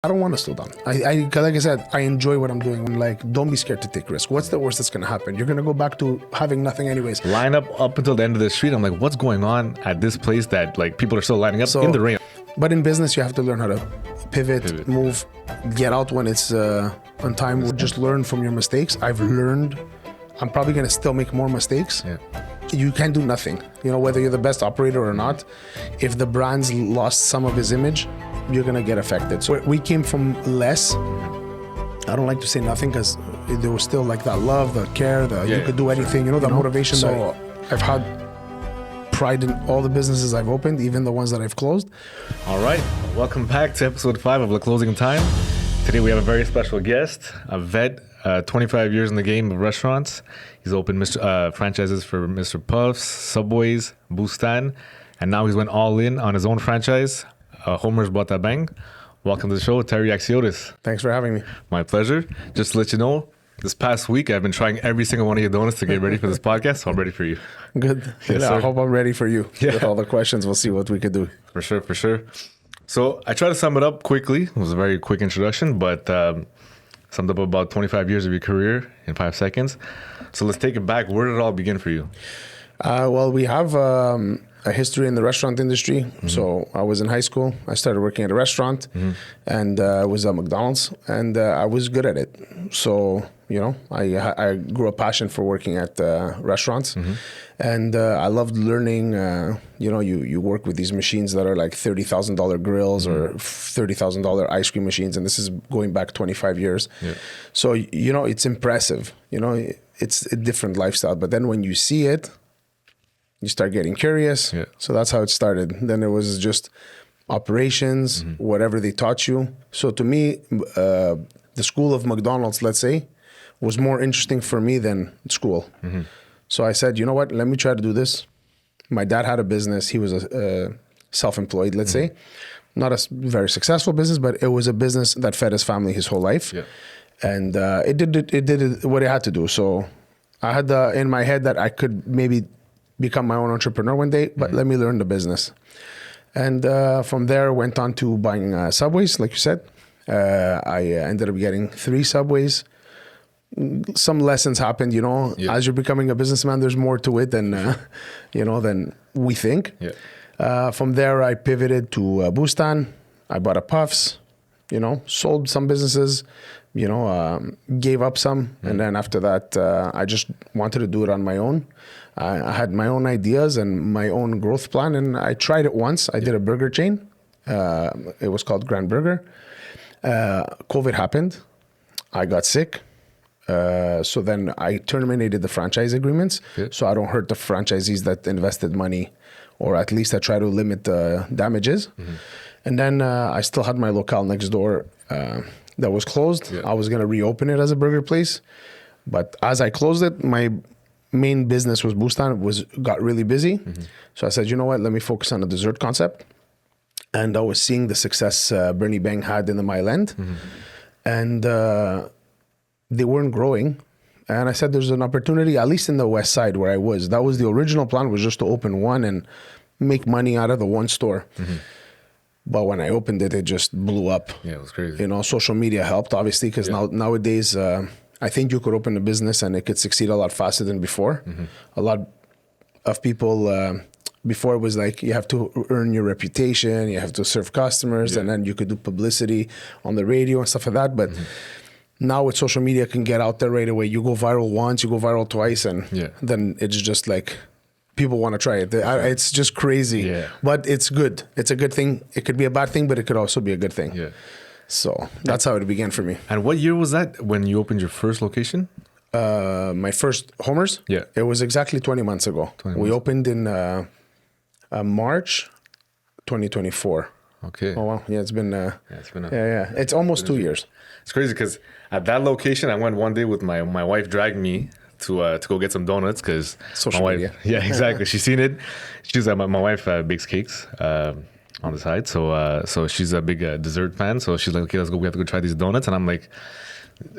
I don't want to slow down. Like I said, I enjoy what I'm doing. I'm like, don't be scared to take risks. What's the worst that's going to happen? You're going to go back to having nothing anyways. Line up until the end of the street. I'm like, what's going on at this place that like people are still lining up in the rain? But in business, you have to learn how to pivot, move, get out when it's on time. Just learn from your mistakes. I've learned. I'm probably going to still make more mistakes. Yeah. You can't do nothing. You know, whether you're the best operator or not, if the brand's lost some of his image, you're going to get affected. So we came from less. I don't like to say nothing because there was still like that love, the care, you could do anything, that motivation. So I've had pride in all the businesses I've opened, even the ones that I've closed. All right. Welcome back to episode 5 of The Closing Time. Today we have a very special guest, a vet, 25 years in the game of restaurants. He's opened franchises for Mr. Puffs, Subways, Boustan, and now he's went all in on his own franchise, Homer's Boîte Beigne. Welcome to the show, Terry Axiotis. Thanks for having me. My pleasure. Just to let you know, this past week I've been trying every single one of your donuts to get ready for this podcast, so I'm ready for you. Good. Yes, I hope I'm ready for you. With all the questions, we'll see what we could do. For sure. So I try to sum it up quickly. It was a very quick introduction, but summed up about 25 years of your career in 5 seconds. So let's take it back. Where did it all begin for you? Well, we have a history in the restaurant industry. Mm-hmm. So I was in high school. I started working at a restaurant and I was at McDonald's and I was good at it. So, I grew a passion for working at restaurants and I loved learning. You work with these machines that are like $30,000 grills or $30,000 ice cream machines. And this is going back 25 years. Yeah. So, it's impressive. It's a different lifestyle. But then when you see it, you start getting curious. Yeah. So that's how it started. Then it was just operations, whatever they taught you. So to me, the school of McDonald's, let's say, was more interesting for me than school. Mm-hmm. So I said, you know what, let me try to do this. My dad had a business. He was a self-employed, let's say. Not a very successful business, but it was a business that fed his family his whole life. Yeah. And it did what it had to do. So I had in my head that I could maybe become my own entrepreneur one day, but let me learn the business. And from there, went on to buying Subways, like you said. I ended up getting 3 Subways. Some lessons happened, as you're becoming a businessman, there's more to it than, than we think. Yeah. From there, I pivoted to Boustan. I bought a Puffs, sold some businesses, gave up some. And then after that, I just wanted to do it on my own. I had my own ideas and my own growth plan, and I tried it once. I did a burger chain. It was called Grand Burger. COVID happened. I got sick. So then I terminated the franchise agreements. So I don't hurt the franchisees that invested money, or at least I try to limit the damages. And then I still had my locale next door that was closed. I was going to reopen it as a burger place. But as I closed it, my main business was Boustan, got really busy. So I said, you know what, let me focus on the dessert concept. And I was seeing the success Beigne had in the Mile End. And they weren't growing. And I said, there's an opportunity, at least in the West Side where I was. That was the original plan, was just to open one and make money out of the one store. But when I opened it, it just blew up. Yeah, it was crazy. Social media helped, obviously, because nowadays, I think you could open a business and it could succeed a lot faster than before. A lot of people, before it was like you have to earn your reputation, you have to serve customers, and then you could do publicity on the radio and stuff like that. But now with social media, can get out there right away. You go viral once, you go viral twice, and then it's just like people want to try it. It's just crazy. Yeah. But it's good. It's a good thing. It could be a bad thing, but it could also be a good thing. Yeah. So that's how it began for me. And what year was that when you opened your first location? My first Homer's? Yeah. It was exactly 20 months ago. We opened in March 2024. Okay. Oh, wow. Yeah, it's been... It's almost 2 years. It's crazy because at that location, I went one day with my wife dragged me to go get some donuts because social media. Yeah, exactly. She's seen it. She's my wife bakes cakes on the side, so she's a big dessert fan. So she's like, okay, let's go. We have to go try these donuts, and I'm like,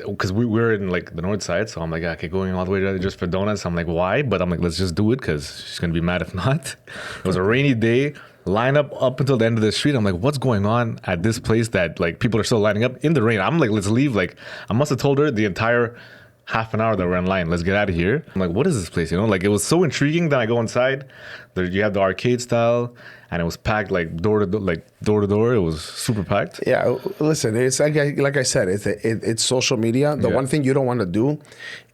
because we're in like the north side, so I'm like, okay, going all the way there just for donuts. I'm like, why? But I'm like, let's just do it because she's gonna be mad if not. It was a rainy day. line up until the end of the street. I'm like, what's going on at this place that like people are still lining up in the rain? I'm like, let's leave. Like, I must have told her the entire half an hour that we're in line. Let's get out of here. I'm like, what is this place? You know, like it was so intriguing. Then I go inside. There, you have the arcade style, and it was packed like door to door. It was super packed. Yeah, listen, it's like I said, it's social media. The one thing you don't want to do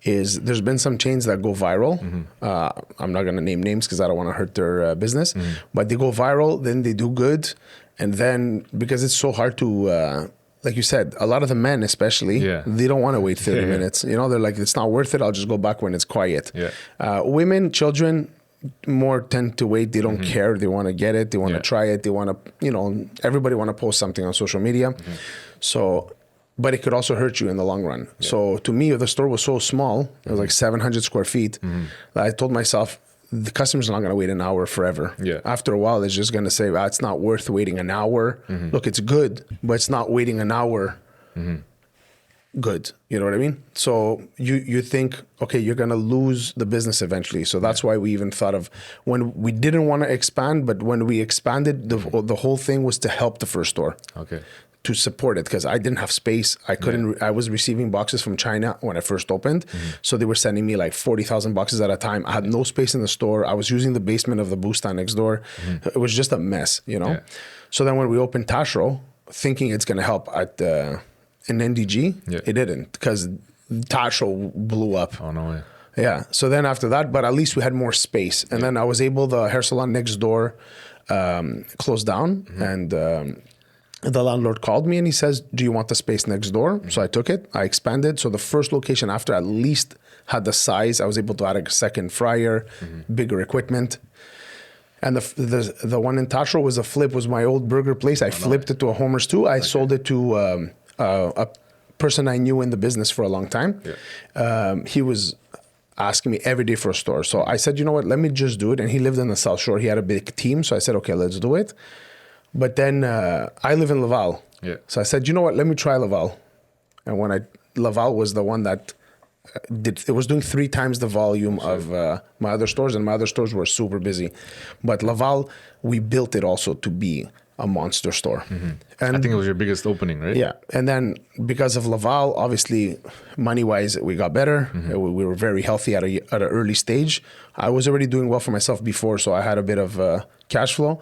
is there's been some chains that go viral. I'm not going to name names because I don't want to hurt their business, but they go viral, then they do good, and then because it's so hard to. Like you said, a lot of the men especially, they don't want to wait 30 minutes. You know, they're like, it's not worth it. I'll just go back when it's quiet. Women, children, more tend to wait. They don't care. They want to get it. They want to try it. They want to, you know, everybody want to post something on social media. So, but it could also hurt you in the long run. So to me, the store was so small. It was like 700 square feet. That I told myself, the customer's not going to wait an hour forever. After a while, it's just going to say, it's not worth waiting an hour. Look, it's good, but it's not waiting an hour good. You know what I mean? So you think, okay, you're going to lose the business eventually. So that's why we even thought of when we didn't want to expand, but when we expanded, the whole thing was to help the first store. Okay. To support it, because I didn't have space. I couldn't. I was receiving boxes from China when I first opened, so they were sending me like 40,000 boxes at a time. I had no space in the store. I was using the basement of the Boustan next door. It was just a mess, you know. So then when we opened Tashro, thinking it's going to help at in NDG, it didn't, because Tashro blew up. Oh no way. Yeah. So then after that, but at least we had more space, and then I was able. The hair salon next door closed down, and. The landlord called me and he says, do you want the space next door? So I took it, I expanded. So the first location after at least had the size. I was able to add a second fryer, bigger equipment. And the one in Tashro was a flip, was my old burger place. I flipped it to a Homer's too. I sold it to a person I knew in the business for a long time. He was asking me every day for a store. So I said, you know what, let me just do it. And he lived in the South Shore. He had a big team. So I said, okay, let's do it. But then I live in Laval. So I said, you know what, let me try Laval. And Laval was the one that it was doing 3 times the volume of my other stores, and my other stores were super busy. But Laval, we built it also to be a monster store. And I think it was your biggest opening, right? Yeah. And then because of Laval, obviously, money-wise, we got better. We were very healthy at an early stage. I was already doing well for myself before, so I had a bit of cash flow.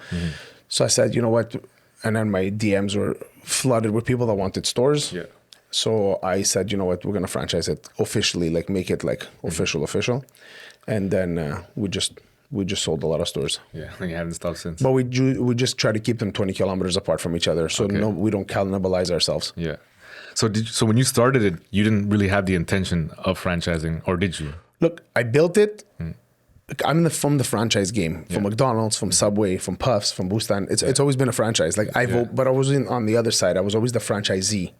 So I said, you know what? And then my DMs were flooded with people that wanted stores. So I said, you know what? We're going to franchise it officially, like make it like official. And then we just sold a lot of stores. Yeah, and you haven't stopped since. But we just try to keep them 20 kilometers apart from each other. So no, we don't cannibalize ourselves. Yeah. So when you started it, you didn't really have the intention of franchising, or did you? Look, I built it. I'm from the franchise game, from McDonald's, from Subway, from Puffs, from Boustan. It's always been a franchise. Like but I was on the other side. I was always the franchisee.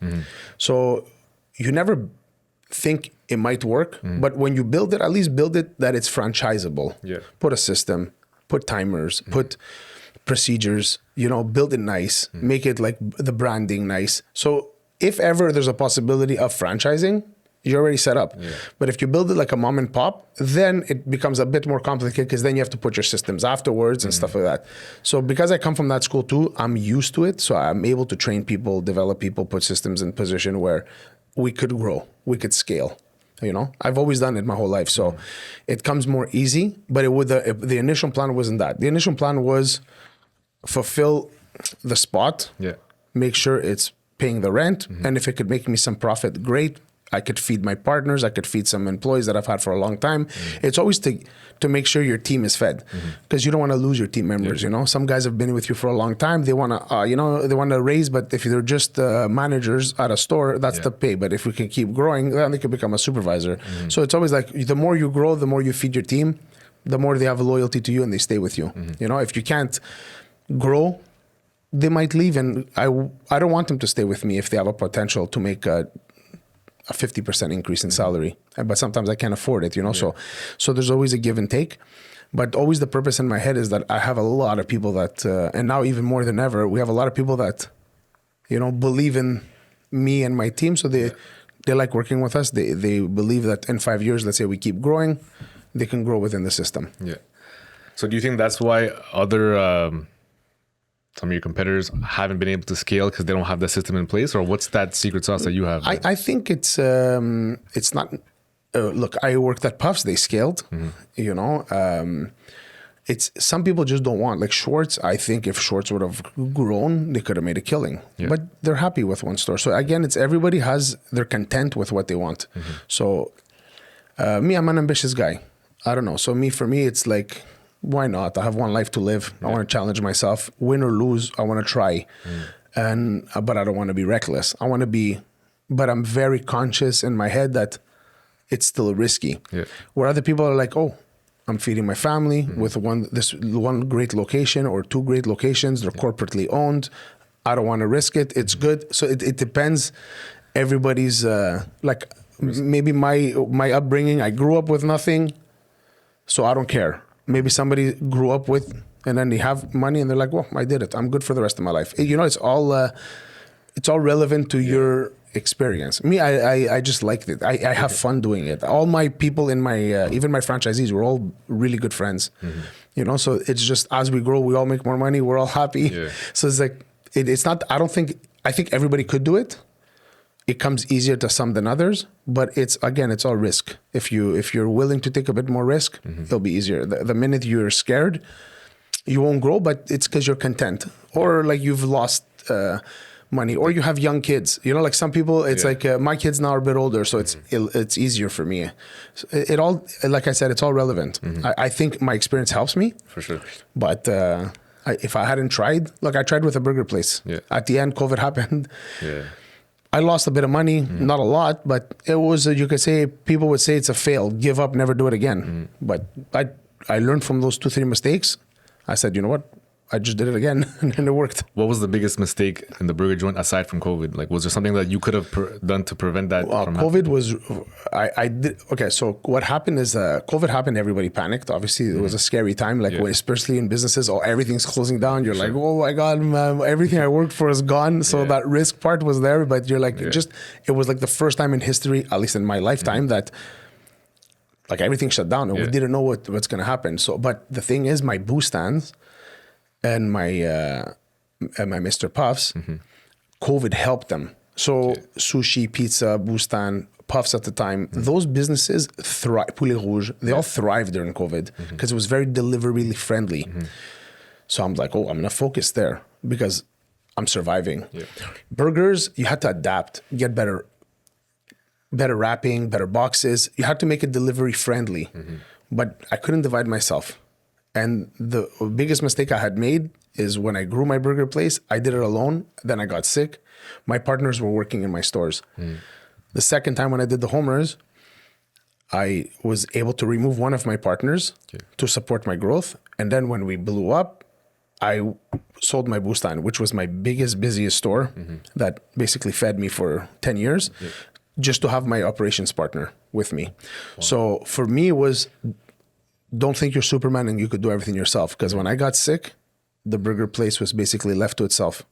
So you never think it might work, but when you build it, at least build it that it's franchisable. Put a system, put timers, put procedures. You know, build it nice, make it like the branding nice. So if ever there's a possibility of franchising, you're already set up. But if you build it like a mom and pop, then it becomes a bit more complicated, because then you have to put your systems afterwards and stuff like that. So because I come from that school too, I'm used to it. So I'm able to train people, develop people, put systems in position where we could grow, we could scale. You know, I've always done it my whole life. So it comes more easy, but the initial plan wasn't that. The initial plan was fulfill the spot, make sure it's paying the rent. And if it could make me some profit, great. I could feed my partners. I could feed some employees that I've had for a long time. It's always to make sure your team is fed, because you don't want to lose your team members. You know, some guys have been with you for a long time. They want to, they want to raise, but if they're just managers at a store, that's the pay. But if we can keep growing, then they can become a supervisor. So it's always like, the more you grow, the more you feed your team, the more they have a loyalty to you and they stay with you. You know, if you can't grow, they might leave, and I don't want them to stay with me if they have a potential to make a 50% increase in salary, but sometimes I can't afford it, you know? So there's always a give and take, but always the purpose in my head is that I have a lot of people that, and now even more than ever, we have a lot of people that, you know, believe in me and my team. So they like working with us. They believe that in 5 years, let's say we keep growing, they can grow within the system. So do you think that's why other some of your competitors haven't been able to scale because they don't have the system in place, or what's that secret sauce that you have? I think it's not. Look, I worked at Puffs. They scaled. You know, it's some people just don't want, like Schwartz. I think if Schwartz would have grown, they could have made a killing. But they're happy with one store. So again, it's everybody they're content with what they want. So me, I'm an ambitious guy. I don't know. So for me, it's like, why not? I have one life to live. I want to challenge myself. Win or lose, I want to try. But I don't want to be reckless. But I'm very conscious in my head that it's still risky. Where other people are like, oh, I'm feeding my family with this one great location or two great locations. They're corporately owned. I don't want to risk it. It's good. So it depends. Everybody's like, maybe my upbringing, I grew up with nothing, so I don't care. Maybe somebody grew up with, and then they have money and they're like, well, I did it. I'm good for the rest of my life. You know, it's all relevant to your experience. Me, I just liked it. I have fun doing it. All my people in my, even my franchisees, we're all really good friends. You know, so it's just, as we grow, we all make more money. We're all happy. So it's like, it's not, I think everybody could do it. It comes easier to some than others, but it's all risk. If you're willing to take a bit more risk, it'll be easier. The minute you're scared, you won't grow, but it's because you're content, or like you've lost money, or you have young kids. You know, like some people, it's like my kids now are a bit older, so it's easier for me. It all, like I said, it's all relevant. I think my experience helps me for sure, but if I hadn't tried, look, I tried with a burger place. At the end, COVID happened. I lost a bit of money, not a lot, but it was, you could say, people would say it's a fail, give up, never do it again. But I learned from those 2-3 mistakes. I said, you know what? I just did it again, and it worked. What was the biggest mistake in the burger joint aside from COVID? Like, was there something that you could have done to prevent that from happening? COVID was, I did, okay, so what happened is COVID happened, everybody panicked. Obviously, it was a scary time, like especially in businesses, everything's closing down. You're like, oh my God, man, everything I worked for is gone. So that risk part was there, but you're like, it was like the first time in history, at least in my lifetime, that like everything shut down and we didn't know what's going to happen. So, but the thing is, my booth stands and my Mr. Puffs, COVID helped them. So sushi, pizza, Bustan, Puffs at the time, those businesses thrive. Poulet Rouge, they all thrived during COVID because it was very delivery friendly. So I'm like, oh, I'm gonna focus there because I'm surviving. Burgers, you had to adapt, get better wrapping, better boxes. You had to make it delivery friendly, but I couldn't divide myself. And the biggest mistake I had made is when I grew my burger place, I did it alone. Then I got sick. My partners were working in my stores. The second time when I did the homers, I was able to remove one of my partners to support my growth. And then when we blew up, I sold my Bustan, which was my biggest, busiest store that basically fed me for 10 years, just to have my operations partner with me. So for me, it was, don't think you're Superman and you could do everything yourself. Because when I got sick, the burger place was basically left to itself.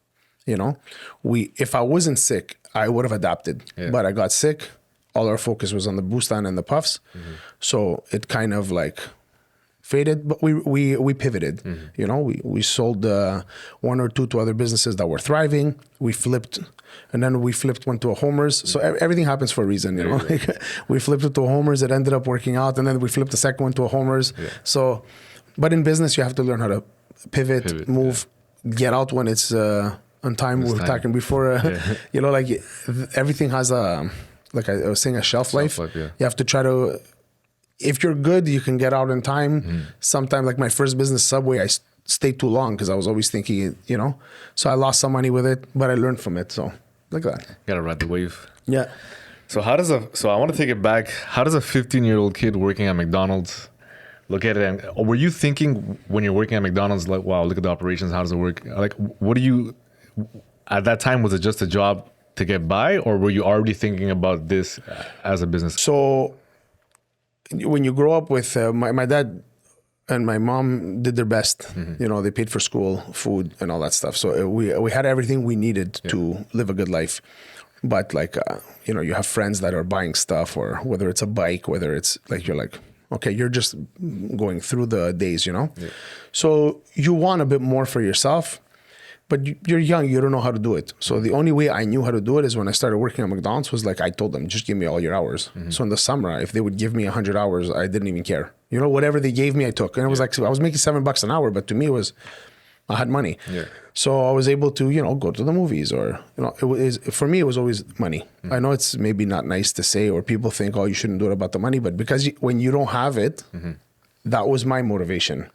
You know, if I wasn't sick, I would have adapted. But I got sick. All our focus was on the Bustan and the Puffs. So it kind of like faded, but we pivoted. You know, we sold one or two to other businesses that were thriving. We flipped, and then we flipped one to a homers. So everything happens for a reason, you know. Like, we flipped it to a homers. It ended up working out, and then we flipped the second one to a homers. So, but in business, you have to learn how to pivot, move, get out when it's on time. We were talking before, you know, like everything has a, like I was saying, a shelf life. You have to try to. If you're good, you can get out in time. Sometimes, like my first business, Subway, I stayed too long because I was always thinking, you know. So I lost some money with it, but I learned from it. So like that. Gotta ride the wave. Yeah. So I want to take it back. How does a 15-year-old kid working at McDonald's look at it? And were you thinking when you're working at McDonald's, like, wow, look at the operations, how does it work? Like, what do you, at that time, was it just a job to get by, or were you already thinking about this as a business? So when you grow up with my dad and my mom did their best, you know, they paid for school, food, and all that stuff. So we had everything we needed to live a good life. But like, you know, you have friends that are buying stuff, or whether it's a bike, whether it's like, you're like, okay, you're just going through the days, you know? So you want a bit more for yourself. But you're young, you don't know how to do it. So the only way I knew how to do it is when I started working at McDonald's was like, I told them, just give me all your hours. So in the summer, if they would give me 100 hours, I didn't even care. You know, whatever they gave me, I took. And it was like, I was making $7 an hour, but to me I had money. Yeah. So I was able to, you know, go to the movies or, you know, for me, it was always money. I know it's maybe not nice to say, or people think, oh, you shouldn't do it about the money, but because when you don't have it, that was my motivation.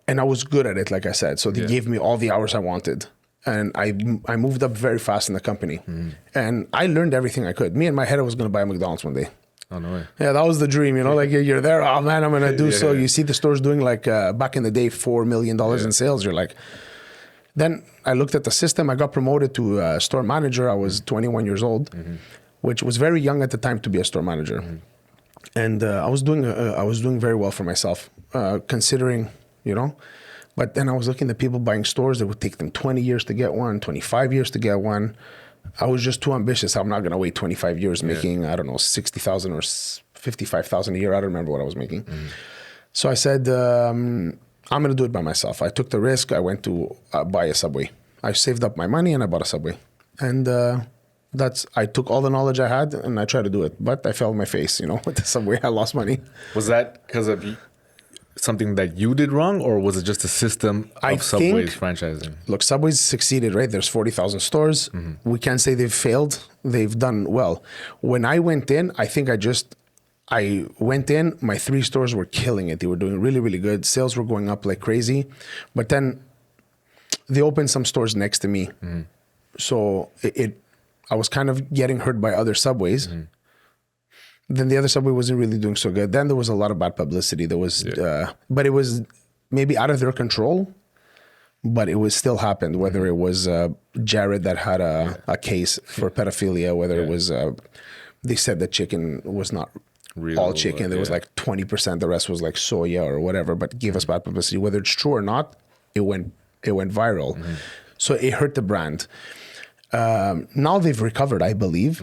And I was good at it, like I said. So they gave me all the hours I wanted. And I moved up very fast in the company. And I learned everything I could. Me in my head, I was going to buy a McDonald's one day. Oh, no way. Yeah, that was the dream, you know, like you're there, oh man, I'm going to do so. You see the stores doing like, back in the day, $4 million in sales. You're like, then I looked at the system. I got promoted to store manager. I was 21 years old, which was very young at the time to be a store manager. And I was doing very well for myself, considering, you know, but then I was looking at people buying stores that would take them 20 years to get one, 25 years to get one. I was just too ambitious. I'm not going to wait 25 years making, I don't know, 60,000 or 55,000 a year. I don't remember what I was making. So I said, I'm going to do it by myself. I took the risk. I went to buy a Subway. I saved up my money and I bought a Subway. And I took all the knowledge I had and I tried to do it, but I fell on my face, you know, with the Subway. I lost money. Was that because of something that you did wrong, or was it just a system of Subway's franchising? Look, Subway's succeeded, right? There's 40,000 stores. We can't say they've failed. They've done well. When I went in, I think I went in, my 3 stores were killing it. They were doing really, really good. Sales were going up like crazy. But then they opened some stores next to me. So I was kind of getting hurt by other Subways. Then the other Subway wasn't really doing so good. Then there was a lot of bad publicity. There was, but it was maybe out of their control, but it was still happened. Whether it was Jared that had a case for pedophilia, whether it was, they said that chicken was not real, all chicken. There was like 20%. The rest was like soya or whatever, but gave us bad publicity. Whether it's true or not, it went viral. So it hurt the brand. Now they've recovered, I believe.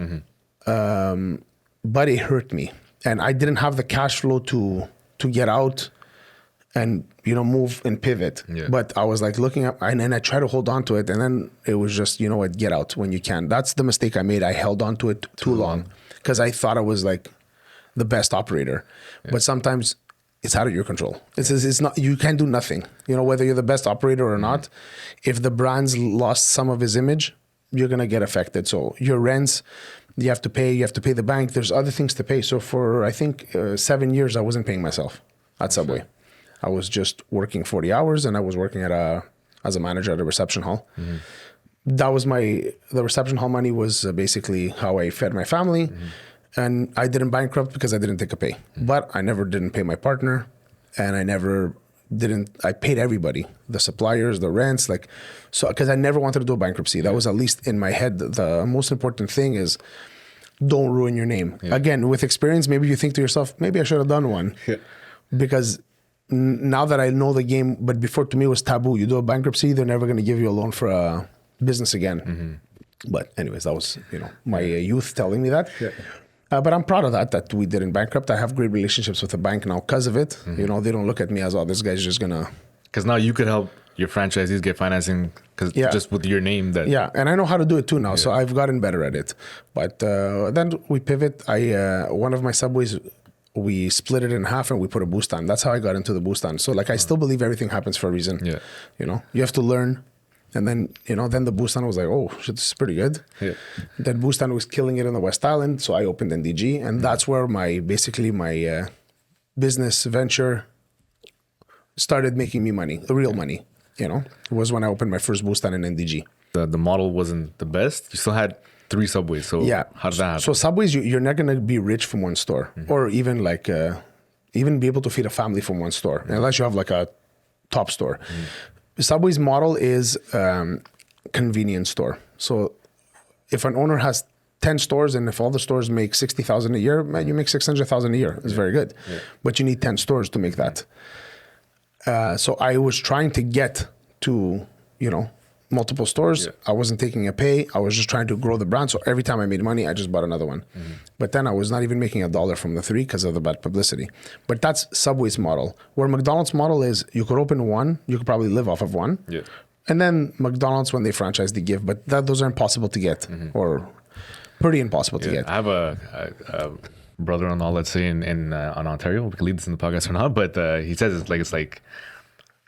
But it hurt me, and I didn't have the cash flow to get out and, you know, move and pivot. But I was like looking up, and then I tried to hold on to it, and then it was just, you know what, get out when you can. That's the mistake I made. I held on to it too long because I thought I was like the best operator. But sometimes it's out of your control. It's not, you can't do nothing. You know, whether you're the best operator or not, if the brand's lost some of his image, you're gonna get affected. So your rents, you have to pay the bank. There's other things to pay. So for, I think, 7 years, I wasn't paying myself at Subway. I was just working 40 hours and I was working as a manager at a reception hall. That was the reception hall money was basically how I fed my family. And I didn't bankrupt because I didn't take a pay. But I never didn't pay my partner, and I paid everybody, the suppliers, the rents, because I never wanted to do a bankruptcy. That was at least in my head. The most important thing is don't ruin your name. Again, with experience, maybe you think to yourself, maybe I should have done one. Because now that I know the game, but before, to me, it was taboo. You do a bankruptcy, they're never going to give you a loan for a business again. But anyways, that was, you know, my youth telling me that. But I'm proud of that we didn't bankrupt. I have great relationships with the bank now because of it. You know, they don't look at me as, oh, this guy's just going to... Because now you could help your franchisees get financing just with your name. And I know how to do it too now. So I've gotten better at it. But then we pivot. One of my Subways, we split it in half and we put a boost on. That's how I got into the boost on. So I still believe everything happens for a reason. You know, you have to learn. And then, you know, then the Bustan was like, oh, shit, this is pretty good. Then Bustan was killing it in the West Island. So I opened NDG. And that's where my business venture started making me money, the real money, you know. It was when I opened my first Bustan in NDG. The model wasn't the best. You still had 3 Subways. So how did that happen? So Subways, you're not going to be rich from one store or even even be able to feed a family from one store, unless you have like a top store. Subway's model is convenience store. So if an owner has 10 stores and if all the stores make 60,000 a year, man, you make 600,000 a year. It's very good. But you need 10 stores to make that. So I was trying to get to, you know, multiple stores. Yeah. I wasn't taking a pay. I was just trying to grow the brand. So every time I made money, I just bought another one. But then I was not even making $1 from the 3 because of the bad publicity. But that's Subway's model. Where McDonald's model is, you could open one, you could probably live off of one. Yeah. And then McDonald's, when they franchise, they give. But those are impossible to get, or pretty impossible to get. I have a brother-in-law, let's say, in Ontario. We can leave this in the podcast or not, but he says it's like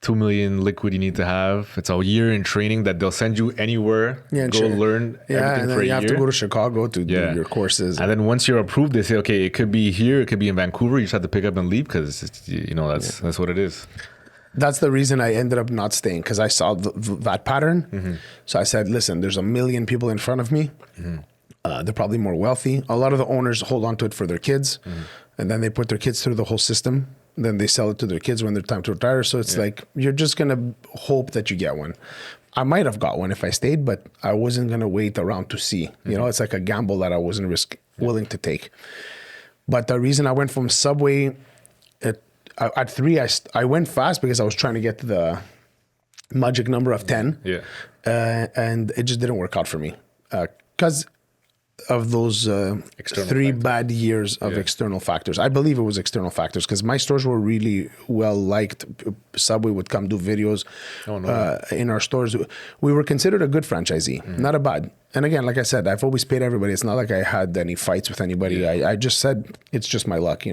2 million liquid you need to have. It's a year in training that they'll send you anywhere. Yeah, go learn everything and then for a you year. have to go to Chicago to do your courses. And then once you're approved, they say, okay, it could be here, it could be in Vancouver. You just have to pick up and leave because that's what it is. That's the reason I ended up not staying, because I saw that pattern. So I said, listen, there's 1 million people in front of me. They're probably more wealthy. A lot of the owners hold on to it for their kids, and then they put their kids through the whole system. Then they sell it to their kids when they're time to retire. So it's like, you're just going to hope that you get one. I might have got one if I stayed, but I wasn't going to wait around to see. You know, it's like a gamble that I wasn't willing to take. But the reason I went from Subway at 3, I went fast because I was trying to get to the magic number of 10. Yeah. And it just didn't work out for me. Because of those 3 bad years of external factors. I believe it was external factors because my stores were really well liked. Subway would come do videos in our stores. We were considered a good franchisee, not a bad. And again, like I said, I've always paid everybody. It's not like I had any fights with anybody. Yeah. I just said, it's just my luck,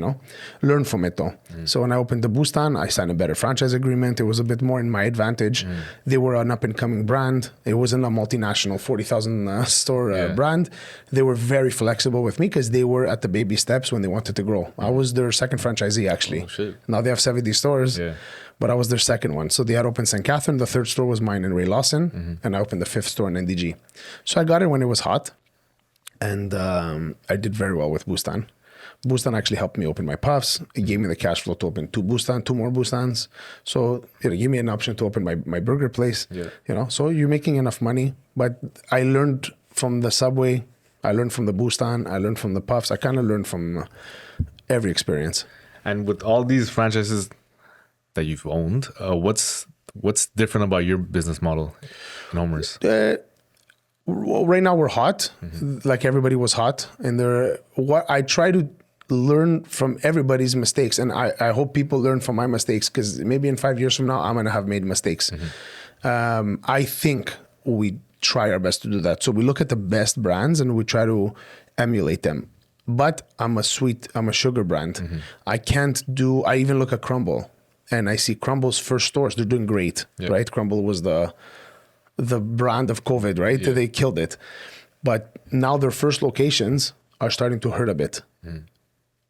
Learn from it though. So when I opened the Bustan, I signed a better franchise agreement. It was a bit more in my advantage. They were an up and coming brand. It wasn't a multinational 40,000 store brand. They were very flexible with me because they were at the baby steps when they wanted to grow. I was their second franchisee actually. Oh, shit. Now they have 70 stores. Yeah. But I was their second one. So they had opened St. Catherine. The third store was mine in Ray Lawson. And I opened the 5th store in NDG. So I got it when it was hot. And I did very well with Bustan. Bustan actually helped me open my puffs. It gave me the cash flow to open 2 more Bustans. So it gave me an option to open my burger place. Yeah. So you're making enough money. But I learned from the Subway. I learned from the Bustan. I learned from the puffs. I kind of learned from every experience. And with all these franchises that you've owned, what's different about your business model in Homer's? Well, right now we're hot, like everybody was hot, and what I try to learn from everybody's mistakes, and I hope people learn from my mistakes because maybe in 5 years from now I'm gonna have made mistakes. I think we try our best to do that. So we look at the best brands and we try to emulate them. But I'm a sugar brand. I even look at Crumble. And I see Crumble's first stores, they're doing great, right? Crumble was the brand of COVID, right? They killed it. But now their first locations are starting to hurt a bit.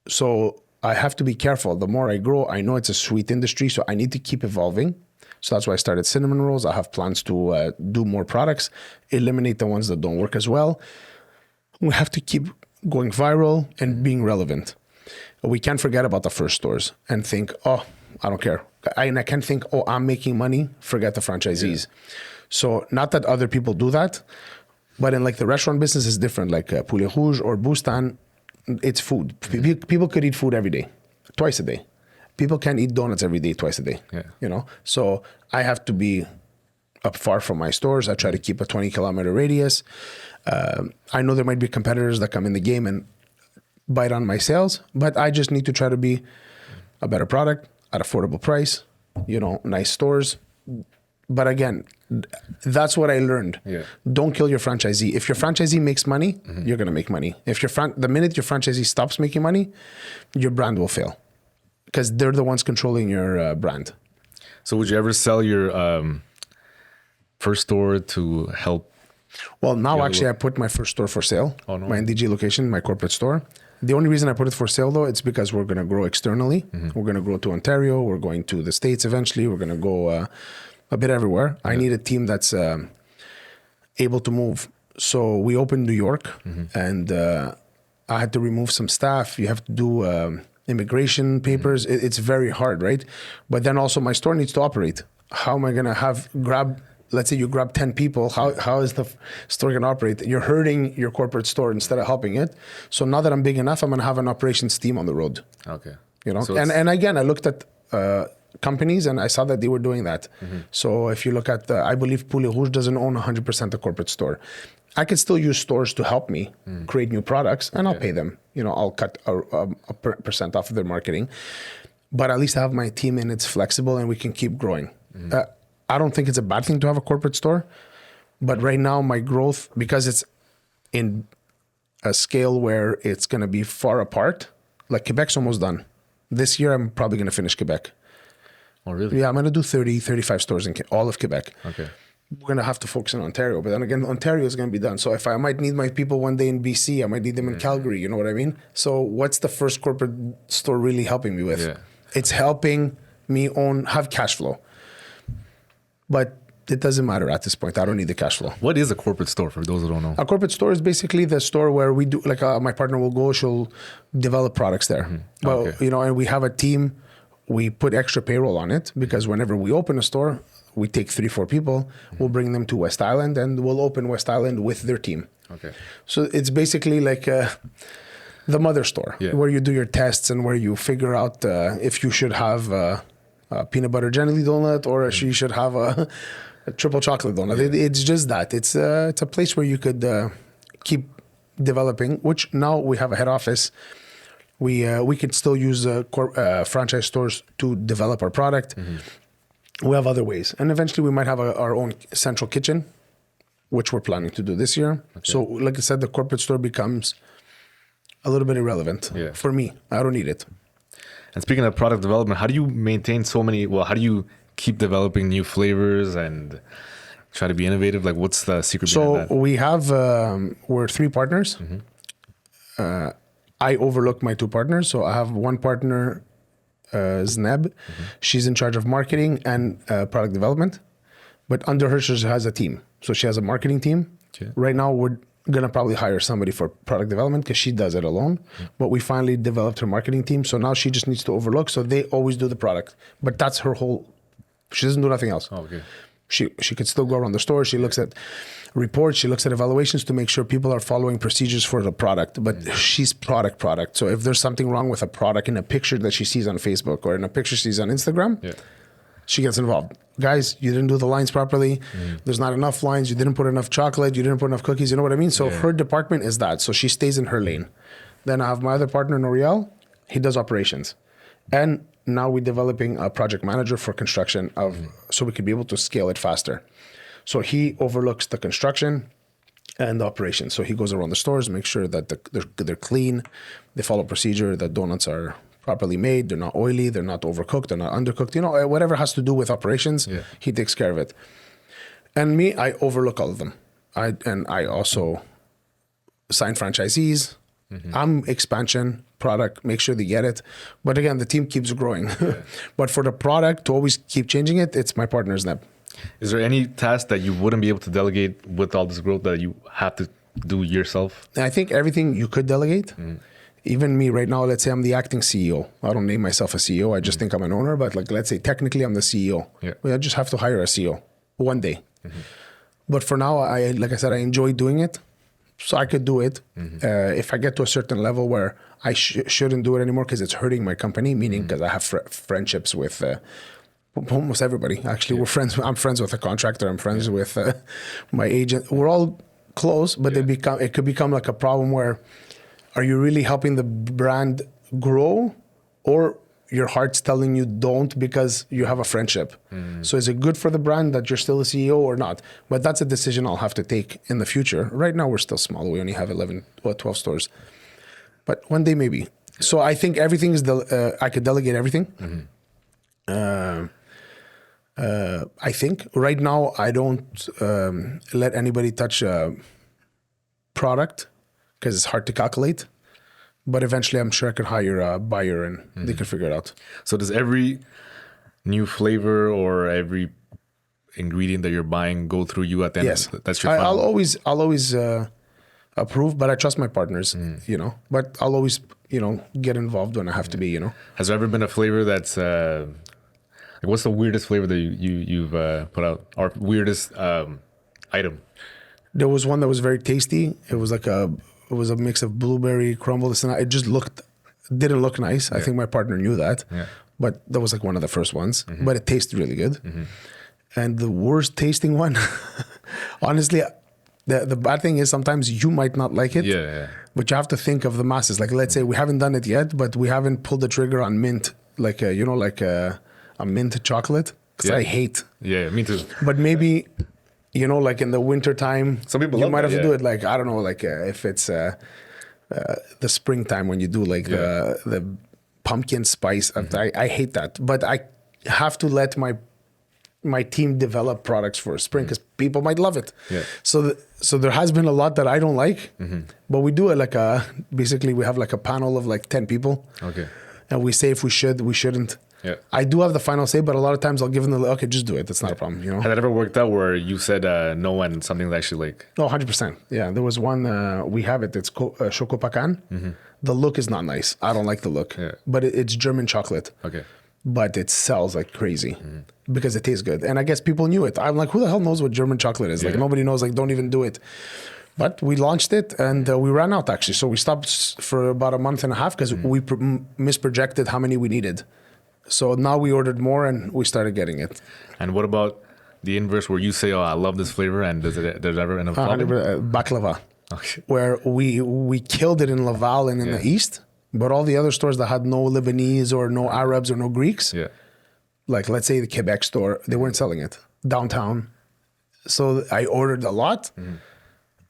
So I have to be careful. The more I grow, I know it's a sweet industry, so I need to keep evolving. So that's why I started cinnamon rolls. I have plans to do more products, eliminate the ones that don't work as well. We have to keep going viral and being relevant. We can't forget about the first stores and think, oh, I don't care. And I can't think, oh, I'm making money, forget the franchisees. So not that other people do that, but in like the restaurant business is different, like Poulet Rouge or Bustan, it's food. People could eat food every day, twice a day. People can't eat donuts every day, twice a day, So I have to be up far from my stores. I try to keep a 20-kilometer radius. I know there might be competitors that come in the game and bite on my sales, but I just need to try to be a better product at affordable price, nice stores. But again, that's what I learned. Don't kill your franchisee. If your franchisee makes money, you're going to make money. If the minute your franchisee stops making money, your brand will fail because they're the ones controlling your brand. So would you ever sell your first store to help? Well, now actually I put my first store for sale. Oh, no. My NDG location, my corporate store. The only reason I put it for sale, though, it's because we're going to grow externally. We're going to grow to Ontario. We're going to the States eventually. We're going to go a bit everywhere. I need a team that's able to move. So we opened New York, and I had to remove some staff. You have to do immigration papers. It's very hard, right? But then also my store needs to operate. How am I going to let's say you grab 10 people, how is the store going to operate? You're hurting your corporate store instead of helping it. So now that I'm big enough, I'm going to have an operations team on the road. Okay. So and again, I looked at companies, and I saw that they were doing that. So if you look at, I believe Poulet Rouge doesn't own 100% the corporate store. I could still use stores to help me create new products, and I'll pay them. I'll cut a percent off of their marketing. But at least I have my team, and it's flexible, and we can keep growing. I don't think it's a bad thing to have a corporate store. But right now, my growth, because it's in a scale where it's going to be far apart, like Quebec's almost done. This year, I'm probably going to finish Quebec. Oh, really? Yeah, I'm going to do 30, 35 stores in all of Quebec. Okay. We're going to have to focus in Ontario. But then again, Ontario is going to be done. So if I might need my people one day in BC, I might need them in Calgary. You know what I mean? So what's the first corporate store really helping me with? Yeah. It's helping me have cash flow. But it doesn't matter at this point. I don't need the cash flow. What is a corporate store for those who don't know? A corporate store is basically the store where we do, like my partner will go, she'll develop products there. Well, and we have a team, we put extra payroll on it because whenever we open a store, we take 3-4 people, we'll bring them to West Island and we'll open West Island with their team. Okay. So it's basically like the mother store where you do your tests and where you figure out if you should have a peanut butter jelly donut or you should have a triple chocolate donut. It's just that. It's a place where you could keep developing, which now we have a head office. We could still use franchise stores to develop our product. We have other ways. And eventually we might have our own central kitchen, which we're planning to do this year. Okay. So like I said, the corporate store becomes a little bit irrelevant for me. I don't need it. And speaking of product development, how do you maintain how do you keep developing new flavors and try to be innovative? Like, what's the secret behind that? So we have, we're 3 partners. I overlook my 2 partners. So I have one partner, Zneb. She's in charge of marketing and product development. But under her, she has a team. So she has a marketing team. Okay. Right now, we're going to probably hire somebody for product development because she does it alone. But we finally developed her marketing team. So now she just needs to overlook. So they always do the product. But that's her whole... She doesn't do nothing else. Oh, okay. She could still go around the store. She looks at reports. She looks at evaluations to make sure people are following procedures for the product. But she's product. So if there's something wrong with a product in a picture that she sees on Facebook or in a picture she sees on Instagram, she gets involved. Guys, you didn't do the lines properly. There's not enough lines. You didn't put enough chocolate. You didn't put enough cookies. You know what I mean? So her department is that. So she stays in her lane. Then I have my other partner, Noriel. He does operations. And now we're developing a project manager for construction so we could be able to scale it faster. So he overlooks the construction and the operations. So he goes around the stores, makes sure that they're clean, they follow procedure, that donuts are properly made, they're not oily, they're not overcooked, they're not undercooked. Whatever has to do with operations, he takes care of it. And me, I overlook all of them. I also sign franchisees. I'm expansion, product, make sure they get it. But again, the team keeps growing. But for the product, to always keep changing it, it's my partner's Neb. Is there any task that you wouldn't be able to delegate with all this growth that you have to do yourself? I think everything you could delegate. Even me right now, let's say I'm the acting CEO. I don't name myself a CEO. I just think I'm an owner. But let's say technically I'm the CEO. I just have to hire a CEO one day. But for now, like I said, I enjoy doing it. So I could do it. If I get to a certain level where I shouldn't do it anymore because it's hurting my company, meaning because I have friendships with almost everybody. Actually, we're friends. I'm friends with a contractor. I'm friends with my agent. We're all close, but it could become like a problem where are you really helping the brand grow, or your heart's telling you don't because you have a friendship? So is it good for the brand that you're still a CEO or not? But that's a decision I'll have to take in the future. Right now, we're still small. We only have 12 stores. But one day, maybe. So I think everything is, I could delegate everything. I think right now, I don't let anybody touch a product because it's hard to calculate. But eventually, I'm sure I could hire a buyer and they can figure it out. So does every new flavor or every ingredient that you're buying go through you at the end? Yes. That's your final? I'll always approve, but I trust my partners, But I'll always, get involved when I have to be, Has there ever been a flavor that's... what's the weirdest flavor that you've put out? Or weirdest item? There was one that was very tasty. It was a mix of blueberry crumble. It just didn't look nice. I think my partner knew that. but that was like one of the first ones. But it tasted really good. And the worst tasting one, honestly, the bad thing is sometimes you might not like it. But you have to think of the masses. Like, let's say we haven't done it yet, but we haven't pulled the trigger on mint, like a mint chocolate. Because I hate. Yeah, me too. But maybe, like in the winter time, some people you might have to do it. Like, I don't know, like if it's the springtime when you do like the pumpkin spice. I hate that. But I have to let my team develop products for spring because people might love it. So there has been a lot that I don't like, but we do it like basically we have like a panel of like 10 people. Okay. And we say if we should, we shouldn't. I do have the final say, but a lot of times I'll give them okay, just do it. That's not a problem, Has that ever worked out where you said no and something's actually like... Oh, 100%. Yeah, there was one, we have it, it's Choco Pacan. The look is not nice. I don't like the look, but it's German chocolate. Okay. But it sells like crazy because it tastes good. And I guess people knew it. I'm like, who the hell knows what German chocolate is? Like nobody knows, like don't even do it. But we launched it and we ran out actually. So we stopped for about a month and a half because we misprojected how many we needed. So now we ordered more and we started getting it. And what about the inverse where you say, oh, I love this flavor, and does it ever end up flopping? Baklava, okay. Where we killed it in Laval and in the East, but all the other stores that had no Lebanese or no Arabs or no Greeks, like let's say the Quebec store, they weren't selling it downtown. So I ordered a lot.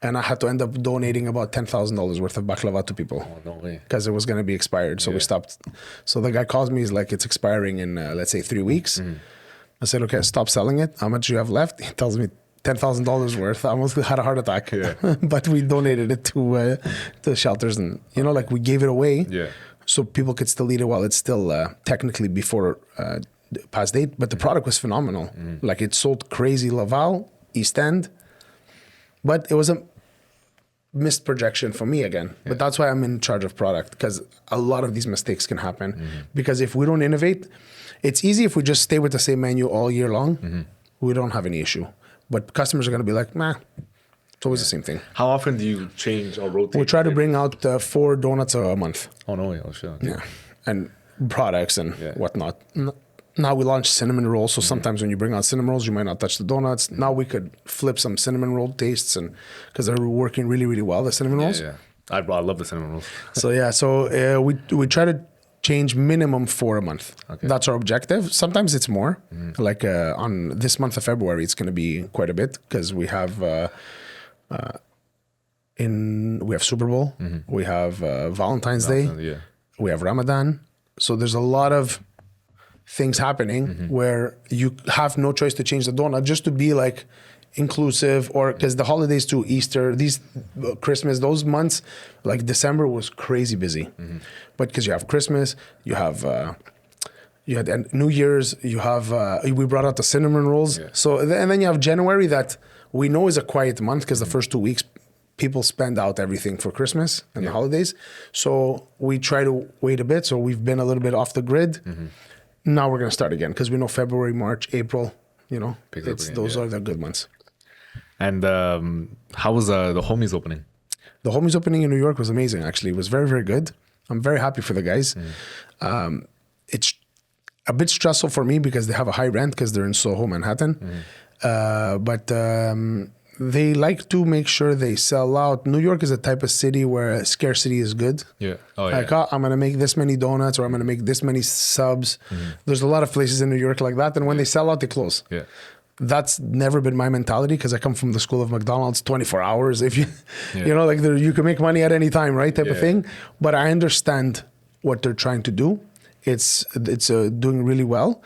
And I had to end up donating about $10,000 worth of baklava to people. Oh, no way. Because it was going to be expired. So we stopped. So the guy calls me, he's like, it's expiring in, let's say, 3 weeks. I said, okay, stop selling it. How much do you have left? He tells me $10,000 worth. I almost had a heart attack. But we donated it to shelters. And, like we gave it away so people could still eat it while it's still technically before past date. But the product was phenomenal. Like it sold crazy Laval, East End. But it was a missed projection for me again. But that's why I'm in charge of product, because a lot of these mistakes can happen. Because if we don't innovate, it's easy if we just stay with the same menu all year long. We don't have any issue. But customers are going to be like, nah, it's always the same thing. How often do you change or rotate? We try to bring out 4 donuts a month. Oh, no way. Oh, sure. Yeah. And products and whatnot. Now we launched cinnamon rolls, so sometimes when you bring out cinnamon rolls, you might not touch the donuts. Now we could flip some cinnamon roll tastes, and because they're working really, really well, the cinnamon rolls. I love the cinnamon rolls. So we try to change minimum 4 a month. Okay. That's our objective. Sometimes it's more. Like on this month of February, it's going to be quite a bit because we have Super Bowl, we have Valentine's Day, we have Ramadan. So there's a lot of things happening where you have no choice to change the donut just to be like inclusive, or because the holidays too, Easter, these Christmas, those months, like December was crazy busy. But because you have Christmas, you have you had New Year's, you have we brought out the cinnamon rolls. So and then you have January that we know is a quiet month because the first 2 weeks people spend out everything for Christmas and the holidays. So we try to wait a bit. So we've been a little bit off the grid. Now we're going to start again because we know February, March, April, those are the good months. And how was the Homies opening? The Homies opening in New York was amazing, actually. It was very, very good. I'm very happy for the guys. It's a bit stressful for me because they have a high rent because they're in Soho, Manhattan. But they like to make sure they sell out. New York is a type of city where scarcity is good. I'm going to make this many donuts, or I'm going to make this many subs. There's a lot of places in New York like that. And when they sell out, they close. That's never been my mentality because I come from the school of McDonald's, 24 hours. If you, you can make money at any time, right? Type of thing. But I understand what they're trying to do. It's doing really well.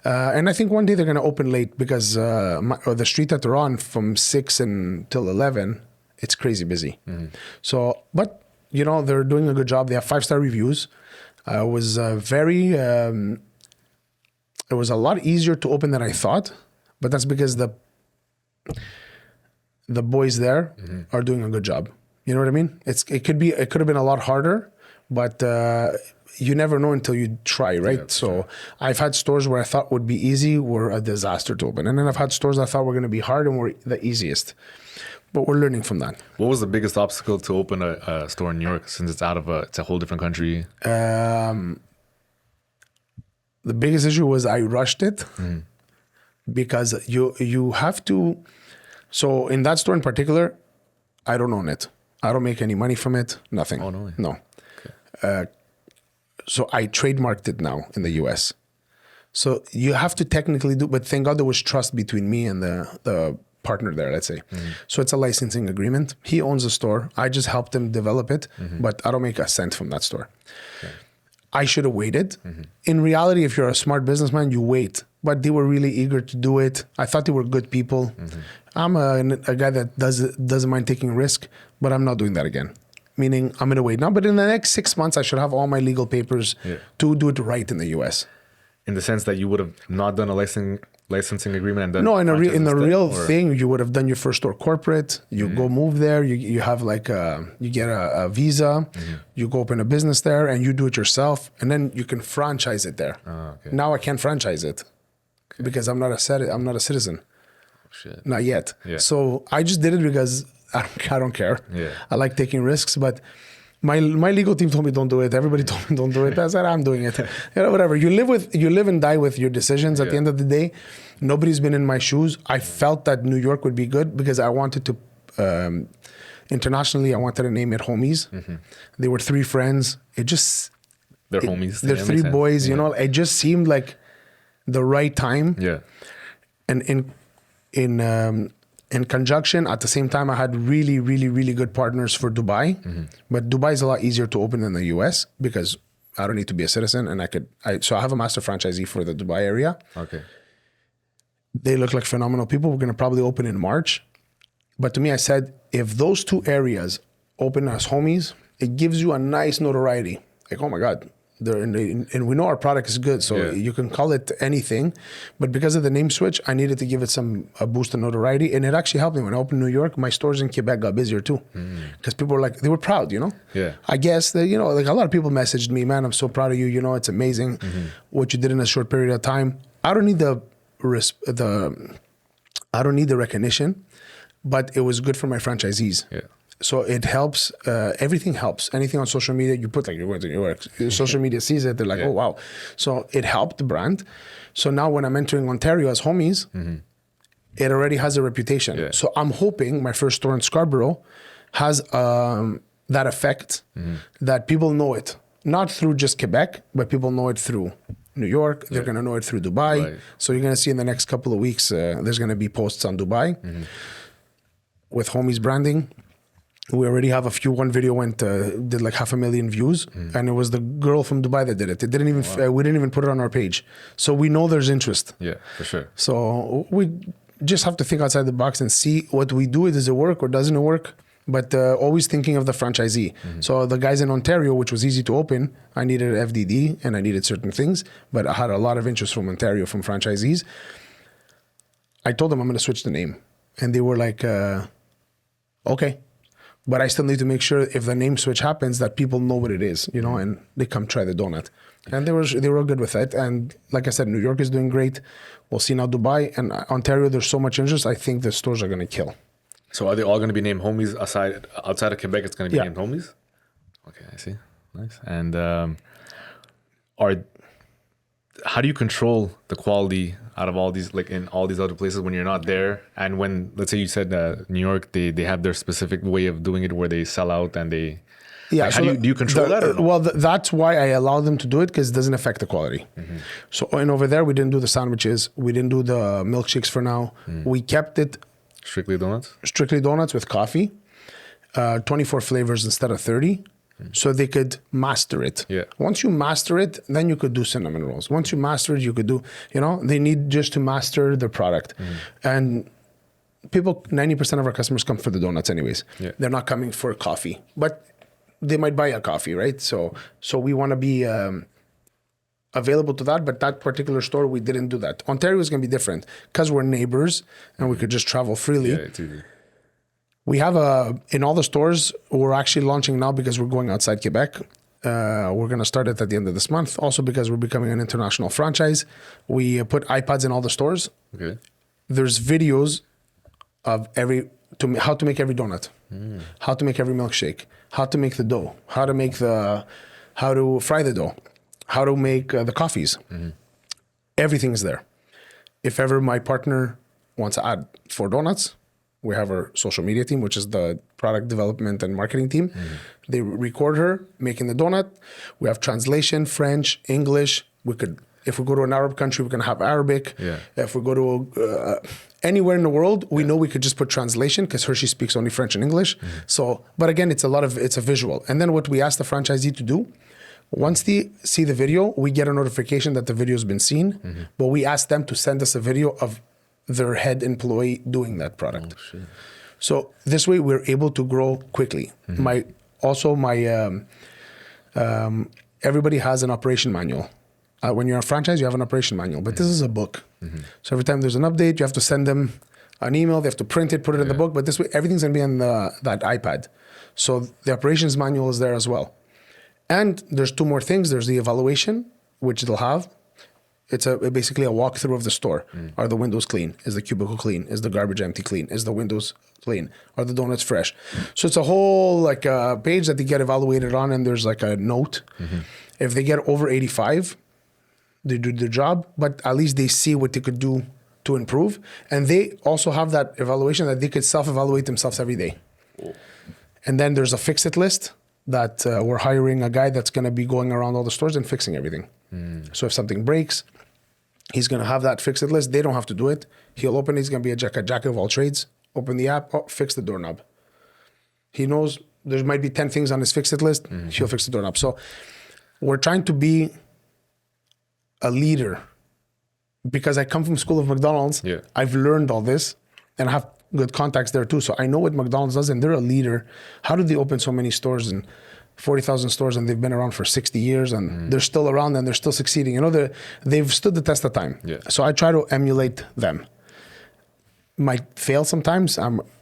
And I think one day they're going to open late because the street that they're on from 6 until 11, it's crazy busy. So, but, they're doing a good job. They have 5-star reviews. It was it was a lot easier to open than I thought, but that's because the boys there are doing a good job. You know what I mean? It could have been a lot harder, but you never know until you try, right? So I've had stores where I thought would be easy were a disaster to open. And then I've had stores I thought were going to be hard and were the easiest. But we're learning from that. What was the biggest obstacle to open a store in New York since it's a whole different country? The biggest issue was I rushed it because you have to. So in that store in particular, I don't own it. I don't make any money from it. Nothing. Oh, no way. No. Okay. So I trademarked it now in the US. So you have to technically do, but thank God there was trust between me and the partner there, let's say. So it's a licensing agreement. He owns the store. I just helped him develop it, but I don't make a cent from that store. Okay. I should have waited. In reality, if you're a smart businessman, you wait. But they were really eager to do it. I thought they were good people. I'm a guy that doesn't mind taking risk, but I'm not doing that again. Meaning I'm going to wait now. But in the next 6 months, I should have all my legal papers to do it right in the US. In the sense that you would have not done a licensing agreement and then no, in the real or? thing, you would have done your first store corporate. You go move there. You have like you get a visa. You go open a business there, and you do it yourself, and then you can franchise it there. Okay. Now I can't franchise it because I'm not a citizen. Oh, shit. Not yet. Yeah. So I just did it because I don't care. Yeah. I like taking risks, but. My legal team told me don't do it. Everybody told me don't do it. I said I'm doing it. Whatever. You live and die with your decisions. At the end of the day, nobody's been in my shoes. I felt that New York would be good because I wanted to internationally. I wanted to name it Homies. They were 3 friends. They're homies. They're 3 boys. You know, it just seemed like the right time. Yeah. And in conjunction, at the same time, I had really, really, really good partners for Dubai. But Dubai is a lot easier to open than the US because I don't need to be a citizen, and so I have a master franchisee for the Dubai area. Okay. They look like phenomenal people. We're going to probably open in March. But to me, I said, if those 2 areas open as Homies, it gives you a nice notoriety. Like, oh my God. And we know our product is good, so you can call it anything. But because of the name switch, I needed to give it a boost of notoriety. And it actually helped me. When I opened New York, my stores in Quebec got busier too. Because people were like, they were proud, you know? Yeah. I guess that, you know, like a lot of people messaged me, man, I'm so proud of you. You know, it's amazing what you did in a short period of time. I don't need the recognition, but it was good for my franchisees. Yeah. So it helps. Everything helps. Anything on social media, you put like your words in your work. Social media sees it. They're like, oh, wow. So it helped the brand. So now when I'm entering Ontario as Homies, it already has a reputation. Yeah. So I'm hoping my first store in Scarborough has that effect that people know it. Not through just Quebec, but people know it through New York. They're going to know it through Dubai. Right. So you're going to see in the next couple of weeks, there's going to be posts on Dubai with Homies branding. We already have a few. One video did like 500,000 views, and it was the girl from Dubai that did it. It didn't even we didn't even put it on our page, so we know there's interest. Yeah, for sure. So we just have to think outside the box and see what we do. Does it work or doesn't it work? But always thinking of the franchisee. So the guys in Ontario, which was easy to open, I needed FDD and I needed certain things, but I had a lot of interest from Ontario from franchisees. I told them I'm going to switch the name, and they were like, "Okay." But I still need to make sure if the name switch happens that people know what it is, you know, and they come try the donut. And they were good with it. And like I said, New York is doing great. We'll see now Dubai and Ontario. There's so much interest. I think the stores are going to kill. So are they all going to be named Homies outside of Quebec? It's going to be named Homies. Okay, I see. Nice. And how do you control the quality out of all these, like in all these other places when you're not there? And when, let's say you said New York, they have their specific way of doing it where they sell out and they, yeah. Like, So do you control that or no? Well, that's why I allow them to do it, because it doesn't affect the quality. So, and over there, we didn't do the sandwiches. We didn't do the milkshakes for now. We kept it Strictly donuts? Strictly donuts with coffee, 24 flavors instead of 30. So they could master it. Yeah. Once you master it, then you could do cinnamon rolls. Once you master it, you could do, you know, they need just to master the product. And people, 90% of our customers come for the donuts anyways. Yeah. They're not coming for coffee, but they might buy a coffee, right? So we want to be available to that, but that particular store, we didn't do that. Ontario is going to be different because we're neighbors and we could just travel freely. Yeah, it's easy. We have in all the stores, we're actually launching now because we're going outside Quebec. We're going to start it at the end of this month. Also because we're becoming an international franchise. We put iPads in all the stores. Okay. There's videos of how to make every donut, how to make every milkshake, how to make the dough, how to fry the dough, how to make the coffees. everything's there. If ever my partner wants to add 4 donuts, we have our social media team, which is the product development and marketing team. They record her making the donut. We have translation, French, English. If we go to an Arab country, we can have Arabic. Yeah. If we go to anywhere in the world, we know we could just put translation because Hershey speaks only French and English. So, but again, it's a visual. And then what we ask the franchisee to do, once they see the video, we get a notification that the video has been seen, but we ask them to send us a video of their head employee doing that product. Oh, shit. So this way we're able to grow quickly. Everybody has an operation manual. When you're a franchise, you have an operation manual, but this is a book. So every time there's an update, you have to send them an email. They have to print it, put it in the book. But this way, everything's gonna be on that iPad. So the operations manual is there as well. And there's 2 more things. There's the evaluation, which they'll have. It's basically a walkthrough of the store. Are the windows clean? Is the cubicle clean? Is the garbage empty clean? Is the windows clean? Are the donuts fresh? So it's a whole page that they get evaluated on, and there's a note. If they get over 85, they do their job, but at least they see what they could do to improve. And they also have that evaluation that they could self-evaluate themselves every day. And then there's a fix-it list that we're hiring a guy that's going to be going around all the stores and fixing everything. So if something breaks, he's going to have that fix-it list. They don't have to do it. He'll open it. He's going to be a jack of all trades. Open the app, fix the doorknob. He knows there might be 10 things on his fix-it list. He'll fix the doorknob. So we're trying to be a leader because I come from School of McDonald's. Yeah. I've learned all this and I have good contacts there too. So I know what McDonald's does, and they're a leader. How do they open so many stores and 40,000 stores, and they've been around for 60 years and they're still around and they're still succeeding? They've stood the test of time. Yeah. So I try to emulate them. Might fail sometimes,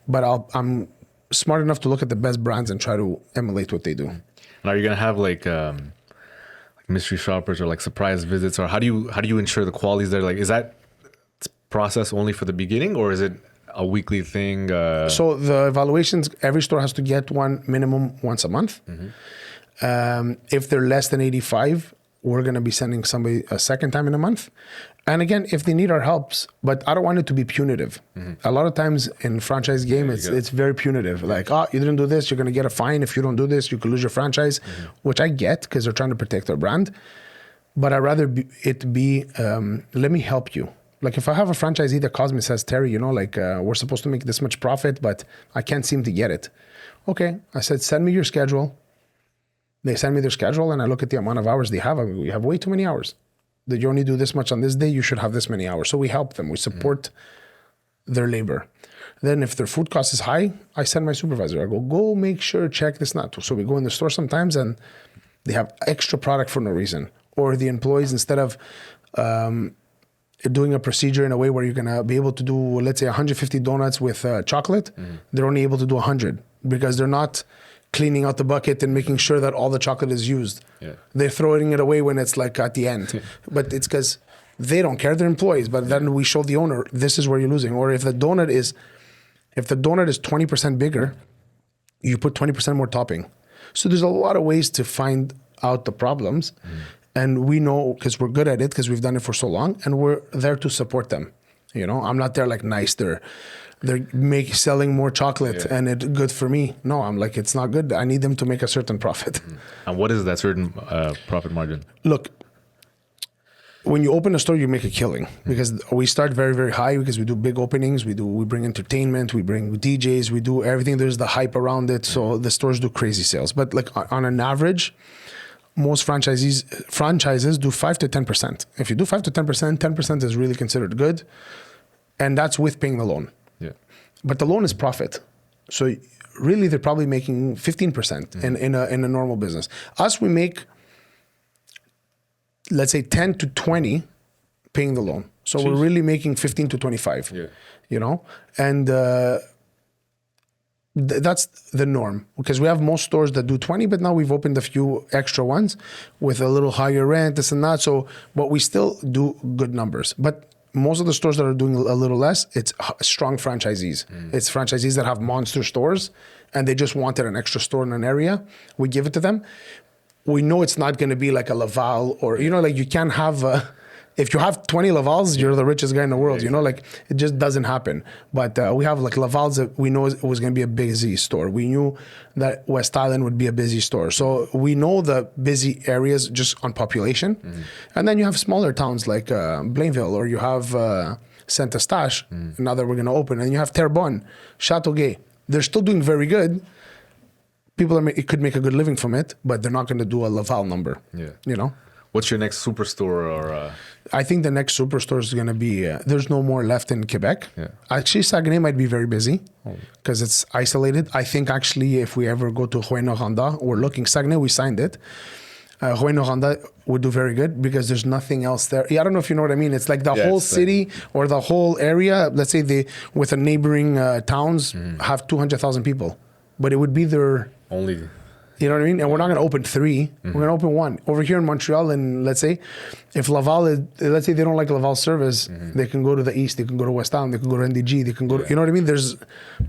but I'm smart enough to look at the best brands and try to emulate what they do. And are you gonna have like mystery shoppers or surprise visits, or how do you ensure the quality is there? Is that process only for the beginning, or is it a weekly thing? So the evaluations, every store has to get one minimum once a month. If they're less than 85, we're going to be sending somebody a second time in a month. And again, if they need our helps, but I don't want it to be punitive. A lot of times in franchise game, it's very punitive. You didn't do this, you're going to get a fine. If you don't do this, you could lose your franchise, which I get because they're trying to protect their brand. But I'd rather it be, let me help you. If I have a franchisee that calls me and says, Terry, we're supposed to make this much profit, but I can't seem to get it. Okay. I said, send me your schedule. They send me their schedule and I look at the amount of hours they have. We have way too many hours. That you only do this much on this day, you should have this many hours. So we help them. We support their labor. Then if their food cost is high, I send my supervisor. I go make sure, check this not. So we go in the store sometimes and they have extra product for no reason. Or the employees, instead of doing a procedure in a way where you're going to be able to do, let's say 150 donuts with chocolate, they're only able to do 100 because they're not cleaning out the bucket and making sure that all the chocolate is used. Yeah. They're throwing it away when it's at the end. But it's because they don't care, they're employees. But then we show the owner, this is where you're losing. Or if the donut is 20% bigger, you put 20% more topping. So there's a lot of ways to find out the problems. And we know, because we're good at it, because we've done it for so long, and we're there to support them. I'm not there nice. They're selling more chocolate and it's good for me. No, I'm it's not good. I need them to make a certain profit. And what is that certain profit margin? Look, when you open a store, you make a killing because we start very, very high because we do big openings. We bring entertainment, we bring DJs, we do everything. There's the hype around it. So the stores do crazy sales. But on an average, most franchises do 5 to 10%. If you do 5 to 10%, 10% is really considered good. And that's with paying the loan. Yeah. But the loan is profit. So really they're probably making 15% in a normal business. Us, we make, let's say 10 to 20 paying the loan. So we're really making 15 to 25, and that's the norm because we have most stores that do 20, but now we've opened a few extra ones with a little higher rent, this and that. So, but we still do good numbers. But most of the stores that are doing a little less, it's strong franchisees. It's franchisees that have monster stores and they just wanted an extra store in an area. We give it to them. We know it's not going to be like a Laval or, you can't have if you have 20 Lavals, you're the richest guy in the world. You know, like it just doesn't happen. But we have like Lavals that we know it was going to be a busy store. We knew that West Island would be a busy store. So we know the busy areas just on population. And then you have smaller towns like Blainville, or you have Saint-Eustache, now that we're going to open. And you have Terrebonne, Châteauguay. They're still doing very good. People could make a good living from it, but they're not going to do a Laval number. Yeah. You know? What's your next superstore? Or I think the next superstore is going to be, there's no more left in Quebec. Yeah. Actually, Saguenay might be very busy because it's isolated. I think actually if we ever go to Rouyn-Noranda, we're looking, Saguenay, we signed it. Rouyn-Noranda would do very good because there's nothing else there. Yeah, I don't know if you know what I mean. It's like the whole city or the whole area, let's say they, with the neighboring towns, have 200,000 people. But it would be their... Only... You know what I mean? And we're not going to open 3. We're going to open 1. Over here in Montreal, and let's say, if Laval, let's say they don't like Laval service, they can go to the east, they can go to West Island, they can go to NDG, they can go to, you know what I mean?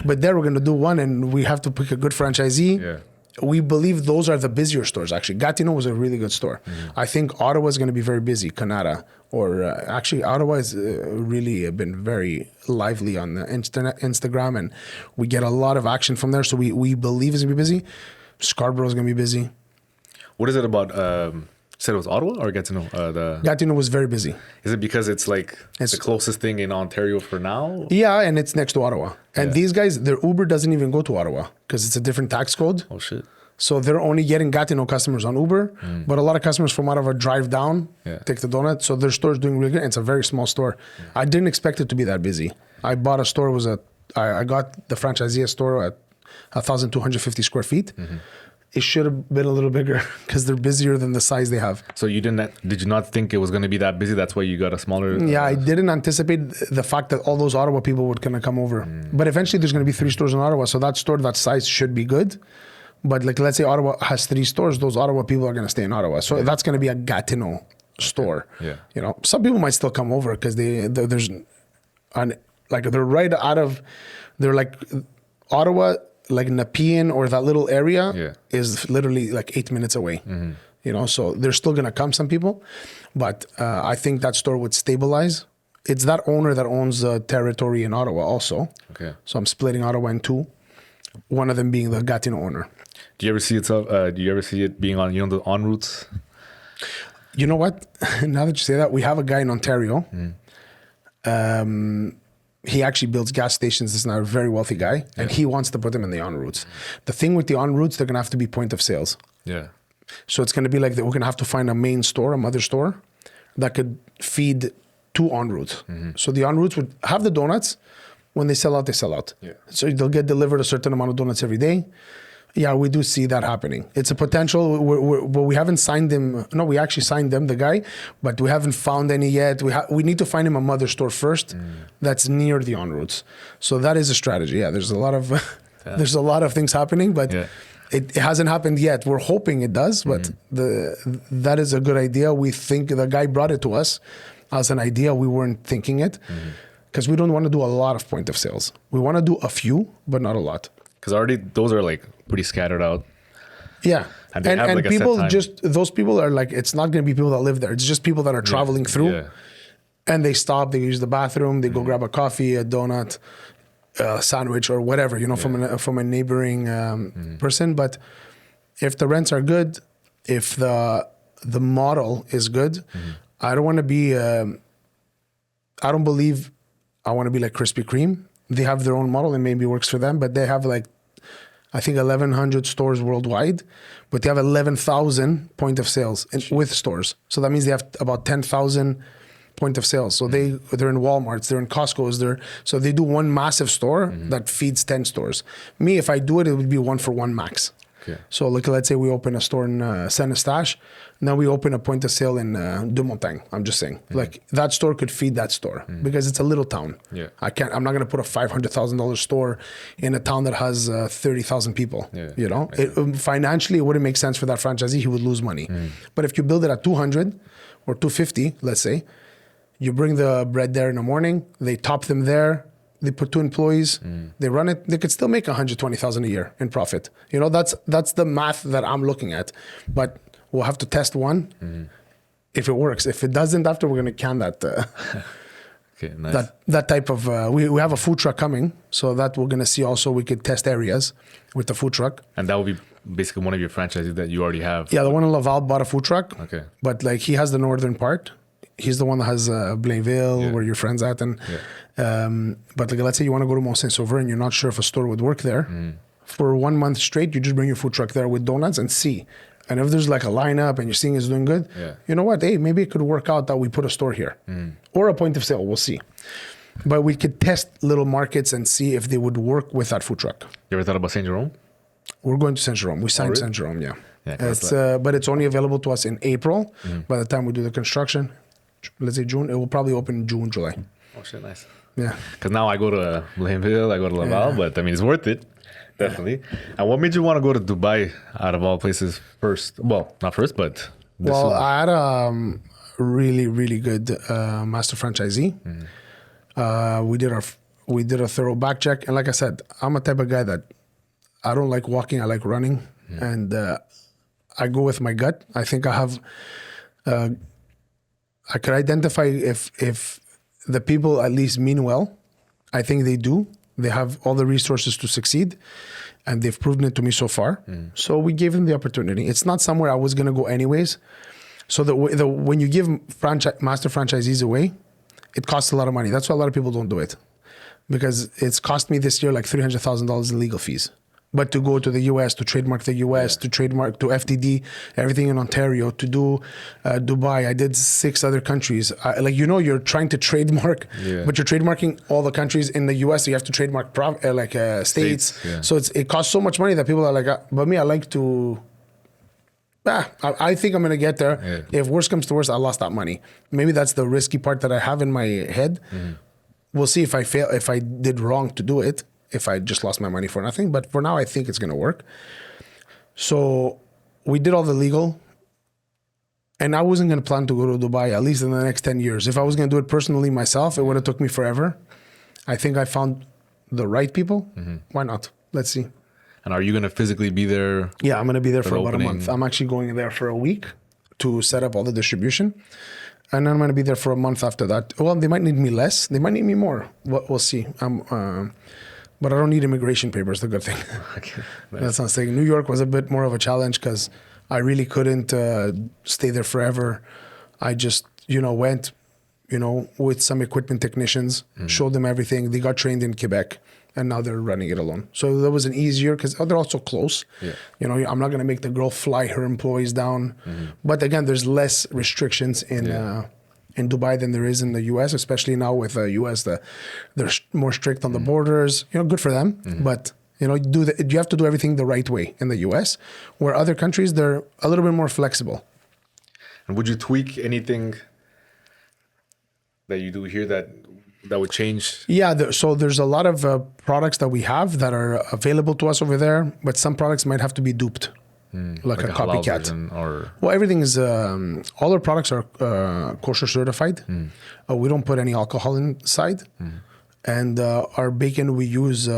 But there we're going to do 1, and we have to pick a good franchisee. Yeah. We believe those are the busier stores, actually. Gatineau was a really good store. I think Ottawa is going to be very busy, Canada. Or actually, Ottawa has really been very lively on the Instagram, and we get a lot of action from there. So we believe it's going to be busy. Scarborough is going to be busy. What is it about? Said it was Ottawa or Gatineau? Gatineau was very busy. Is it because it's like the closest thing in Ontario for now? Yeah, and it's next to Ottawa. And these guys, their Uber doesn't even go to Ottawa because it's a different tax code. Oh, shit. So they're only getting Gatineau customers on Uber, but a lot of customers from Ottawa drive down, take the donut. So their store is doing really good. And it's a very small store. I didn't expect it to be that busy. I bought a store. I got the franchisee store at 1,250 square feet. It should have been a little bigger because they're busier than the size they have. So did you not think it was going to be that busy? That's why you got a smaller... Yeah, I didn't anticipate the fact that all those Ottawa people would kind of come over. But eventually there's going to be 3 stores in Ottawa. So that store, that size should be good. But like, let's say Ottawa has 3 stores, those Ottawa people are going to stay in Ottawa. So that's going to be a Gatineau store. Yeah. You know, some people might still come over because they're right out of, they're like Ottawa, like Nepean or that little area is literally like 8 minutes away. You know, so there's still going to come some people, but I think that store would stabilize. It's that owner that owns the territory in Ottawa also. Okay. So I'm splitting Ottawa in 2, one of them being the Gatineau owner. Do you ever see it being on, the en routes? You know what? Now that you say that, we have a guy in Ontario. He actually builds gas stations. This is now a very wealthy guy, and he wants to put them in the en routes. The thing with the en routes, they're going to have to be point of sales. Yeah. So it's going to be like we're going to have to find a main store, a mother store, that could feed 2 en routes. So the en routes would have the donuts. When they sell out, they sell out. Yeah. So they'll get delivered a certain amount of donuts every day. Yeah, we do see that happening. It's a potential, but we haven't signed them. No, we actually signed them, the guy, but we haven't found any yet. We need to find him a mother store first that's near the en routes. So that is a strategy. Yeah, there's a lot of things happening, but it hasn't happened yet. We're hoping it does, but that is a good idea. We think the guy brought it to us as an idea. We weren't thinking it because we don't want to do a lot of point of sales. We want to do a few, but not a lot. Because already those are like pretty scattered out. Yeah. And like people those people are like, it's not going to be people that live there. It's just people that are traveling through and they stop, they use the bathroom, they go grab a coffee, a donut, a sandwich or whatever, from a neighboring person. But if the rents are good, if the model is good, I don't want to be, I don't believe I want to be like Krispy Kreme. They have their own model and maybe works for them, but they have like, I think 1,100 stores worldwide, but they have 11,000 point of sales with stores. So that means they have about 10,000 point of sales. So they're in Walmarts, they're in Costco's, so they do one massive store that feeds 10 stores. Me, if I do it, it would be 1-for-1 max. Okay. So like, let's say we open a store in Saint-Eustache, now we open a point of sale in De Montagne. I'm just saying, like that store could feed that store because it's a little town. Yeah. I'm not going to put a $500,000 store in a town that has 30,000 people. Yeah. Financially, it wouldn't make sense for that franchisee. He would lose money. But if you build it at 200 or 250, let's say, you bring the bread there in the morning, they top them there. They put 2 employees, they run it, they could still make $120,000 a year in profit. That's the math that I'm looking at. But we'll have to test one if it works. If it doesn't, after we're going to can that. Okay, nice. That type of we have a food truck coming, so that we're gonna see also. We could test areas with the food truck, And that would be basically one of your franchises that you already have. yeah. The one in Laval bought a food truck, Okay. but like he has the northern part. He's the one that has Blainville, where your friend's at, and but like let's say you want to go to Mont Saint Sauveur and you're not sure if a store would work there. For 1 month straight, you just bring your food truck there with donuts and see. And if there's like a lineup and you're seeing it's doing good, you know what? Hey, maybe it could work out that we put a store here or a point of sale. We'll see. But we could test little markets and see if they would work with that food truck. You ever thought about Saint Jerome? We're going to Saint Jerome. We signed really? Saint Jerome, yeah. It's But it's only available to us in April. By the time we do the construction, let's say June, it will probably open in June, July. Oh shit, nice. Yeah. Because now I go to Blainville, I go to Laval, but I mean it's worth it, definitely. And what made you want to go to Dubai out of all places first? Well, not first, but Well, I had a really, really good master franchisee. We did a thorough back check, and like I said, I'm a type of guy that I don't like walking. I like running, and I go with my gut. I think I have. I could identify if the people at least mean well. I think they do. They have all the resources to succeed, and they've proven it to me so far. So we gave them the opportunity. It's not somewhere I was going to go anyways. So when you give master franchisees away, it costs a lot of money. That's why a lot of people don't do it, because it's cost me this year like $300,000 in legal fees. But to go to the US, to trademark the US, to trademark to FTD, everything in Ontario, to do Dubai, I did 6 other countries. You're trying to trademark, but you're trademarking all the countries in the US. So you have to trademark states. So it costs so much money that people are like, but me, I like to. I think I'm going to get there. If worst comes to worst, I lost that money. Maybe that's the risky part that I have in my head. We'll see if I fail, if I did wrong to do it, if I just lost my money for nothing. But for now, I think it's going to work. So we did all the legal. And I wasn't going to plan to go to Dubai, at least in the next 10 years. If I was going to do it personally myself, it would have took me forever. I think I found the right people. Why not? Let's see. And are you going to physically be there? Yeah, I'm going to be there for about a month. I'm actually going there for a week to set up all the distribution. And then I'm going to be there for a month after that. Well, they might need me less. They might need me more. We'll see. But I don't need immigration papers, the good thing. Okay, nice. That's not saying. New York was a bit more of a challenge because I really couldn't stay there forever. I just, went, with some equipment technicians, showed them everything. They got trained in Quebec. And now they're running it alone. So that was an easier, because they're also close. I'm not going to make the girl fly her employees down. But again, there's less restrictions in Dubai than there is in the US, especially now with the US. They're more strict on the borders. Good for them. But you have to do everything the right way in the US, where other countries, they're a little bit more flexible. And would you tweak anything that you do here that would change? Yeah, so there's a lot of products that we have that are available to us over there, but some products might have to be duped, like a copycat. Well, everything is, all our products are kosher certified. We don't put any alcohol inside. And our bacon, we use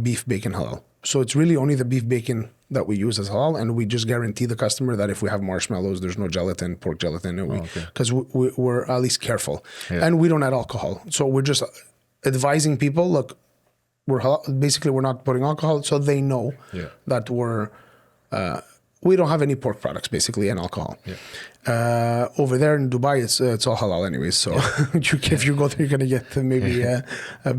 beef bacon halal. So it's really only the beef bacon that we use as halal, and we just guarantee the customer that if we have marshmallows, there's no gelatin, pork gelatin, because we're at least careful. And we don't add alcohol. So we're just advising people, look, we're not putting alcohol, so they know that we don't have any pork products, basically, and alcohol. Over there in Dubai, it's all halal anyways. So if you go there, you're going to get maybe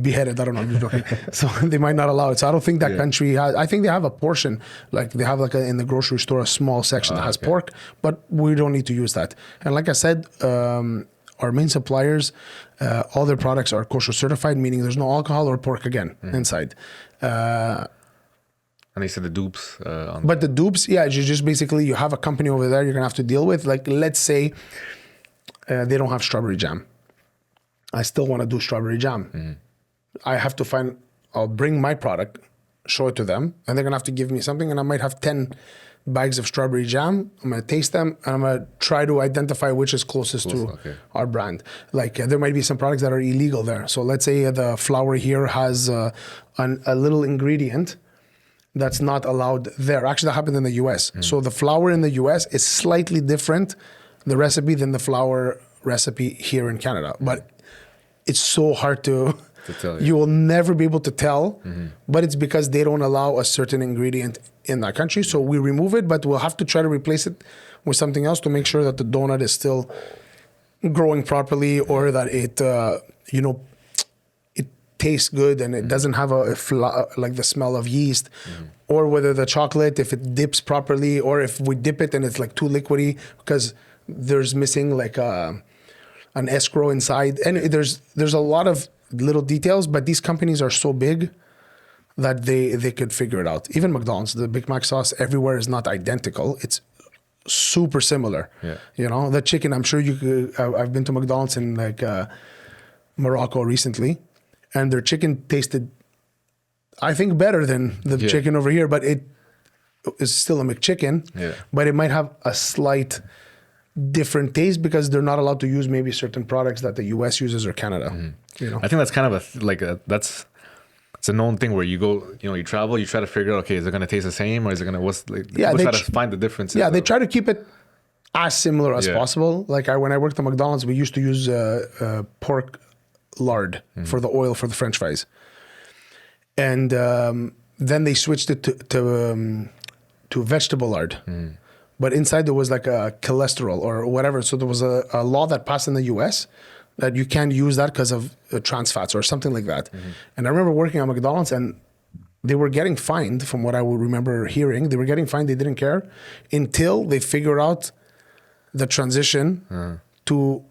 beheaded. I don't know. I'm just joking. So they might not allow it. So I don't think that country has. I think they have a portion, like they have in the grocery store, a small section that has pork, but we don't need to use that. And like I said, our main suppliers, all their products are kosher certified, meaning there's no alcohol or pork inside. And they said the dupes. But the dupes, just basically you have a company over there you're going to have to deal with. Like, let's say they don't have strawberry jam. I still want to do strawberry jam. I'll bring my product, show it to them, and they're going to have to give me something, and I might have 10 bags of strawberry jam. I'm going to taste them, and I'm going to try to identify which is closest to our brand. Like, there might be some products that are illegal there. So let's say the flour here has a little ingredient that's not allowed there. Actually, that happened in the US. So the flour in the US is slightly different the recipe than the flour recipe here in Canada. But it's so hard to tell you will never be able to tell, but it's because they don't allow a certain ingredient in that country. So we remove it, but we'll have to try to replace it with something else to make sure that the donut is still growing properly, or that it, it tastes good and it doesn't have like the smell of yeast, or whether the chocolate, if it dips properly, or if we dip it and it's like too liquidy because there's missing like an escrow inside. And there's a lot of little details, but these companies are so big that they could figure it out. Even McDonald's, the Big Mac sauce everywhere is not identical. It's super similar. Yeah. The chicken, I'm sure you could, I've been to McDonald's in like Morocco recently, and their chicken tasted, I think, better than the chicken over here, but it is still a McChicken, but it might have a slight different taste because they're not allowed to use maybe certain products that the US uses or Canada. I think that's kind of it's a known thing where you go, you travel, you try to figure out, okay, is it going to taste the same, or is it going to, try to find the differences. Yeah, they try to keep it as similar as possible. Like when I worked at McDonald's, we used to use pork lard for the oil for the French fries. And then they switched it to vegetable lard. But inside there was like a cholesterol or whatever. So there was a law that passed in the US that you can't use that because of trans fats or something like that. And I remember working at McDonald's and they were getting fined, from what I would remember hearing. They were getting fined, they didn't care, until they figured out the transition to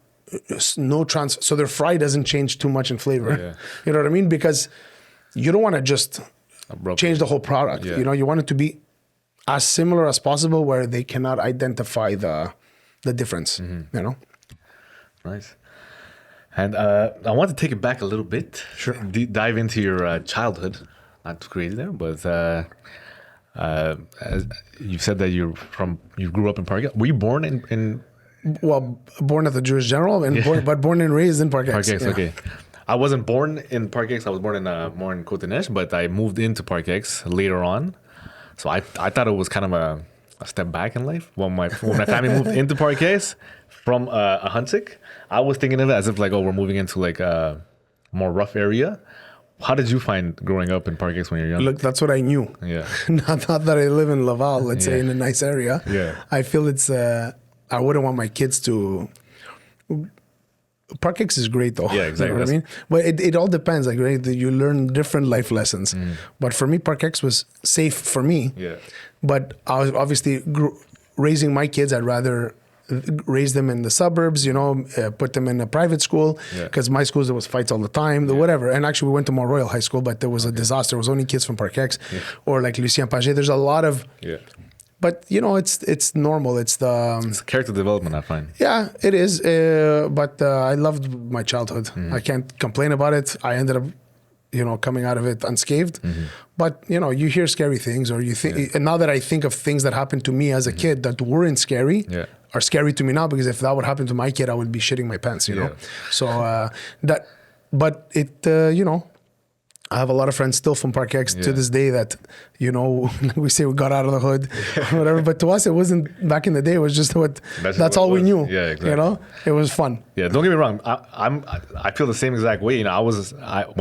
no trans. So their fry doesn't change too much in flavor. You know what I mean? Because you don't want to just change the whole product. You want it to be as similar as possible where they cannot identify the difference, Nice. And I want to take it back a little bit. Sure. Dive into your childhood. Not too crazy there, but as you said that you grew up in Parc-Ex. Were you born in Well, born at the Jewish General, but born and raised in Parc-Ex. Parc-Ex, okay. I wasn't born in Parc-Ex. I was born in more in Côte-des-Neiges, but I moved into Parc-Ex later on. So I thought it was kind of a step back in life. When my family moved into Parc-Ex from a Huntsic, I was thinking of it as if like, oh, we're moving into like a more rough area. How did you find growing up in Parc-Ex when you were young? Look, that's what I knew. Yeah. not that I live in Laval, let's say, in a nice area. Yeah. I feel it's, I wouldn't want my kids to... Parc-Ex is great though. Yeah, exactly. You know what I mean? But it all depends. Like, right, you learn different life lessons. But for me, Parc-Ex was safe for me. Yeah. But I was obviously raising my kids. I'd rather raise them in the suburbs, put them in a private school, because my schools, there was fights all the time, whatever. And actually we went to Mont Royal High School, but there was a disaster. There was only kids from Parc-Ex or like Lucien Pagé. There's a lot of... But it's normal. It's character development, I find. Yeah, it is. But I loved my childhood. I can't complain about it. I ended up, coming out of it unscathed. But you hear scary things, or you think. And now that I think of things that happened to me as a kid that weren't scary, are scary to me now, because if that would happen to my kid, I would be shitting my pants. You know. So but it. I have a lot of friends still from Parc-Ex to this day that, we say we got out of the hood, whatever. But to us, it wasn't, back in the day, it was just that's all we knew. Yeah, exactly. It was fun. Yeah, don't get me wrong. I feel the same exact way. When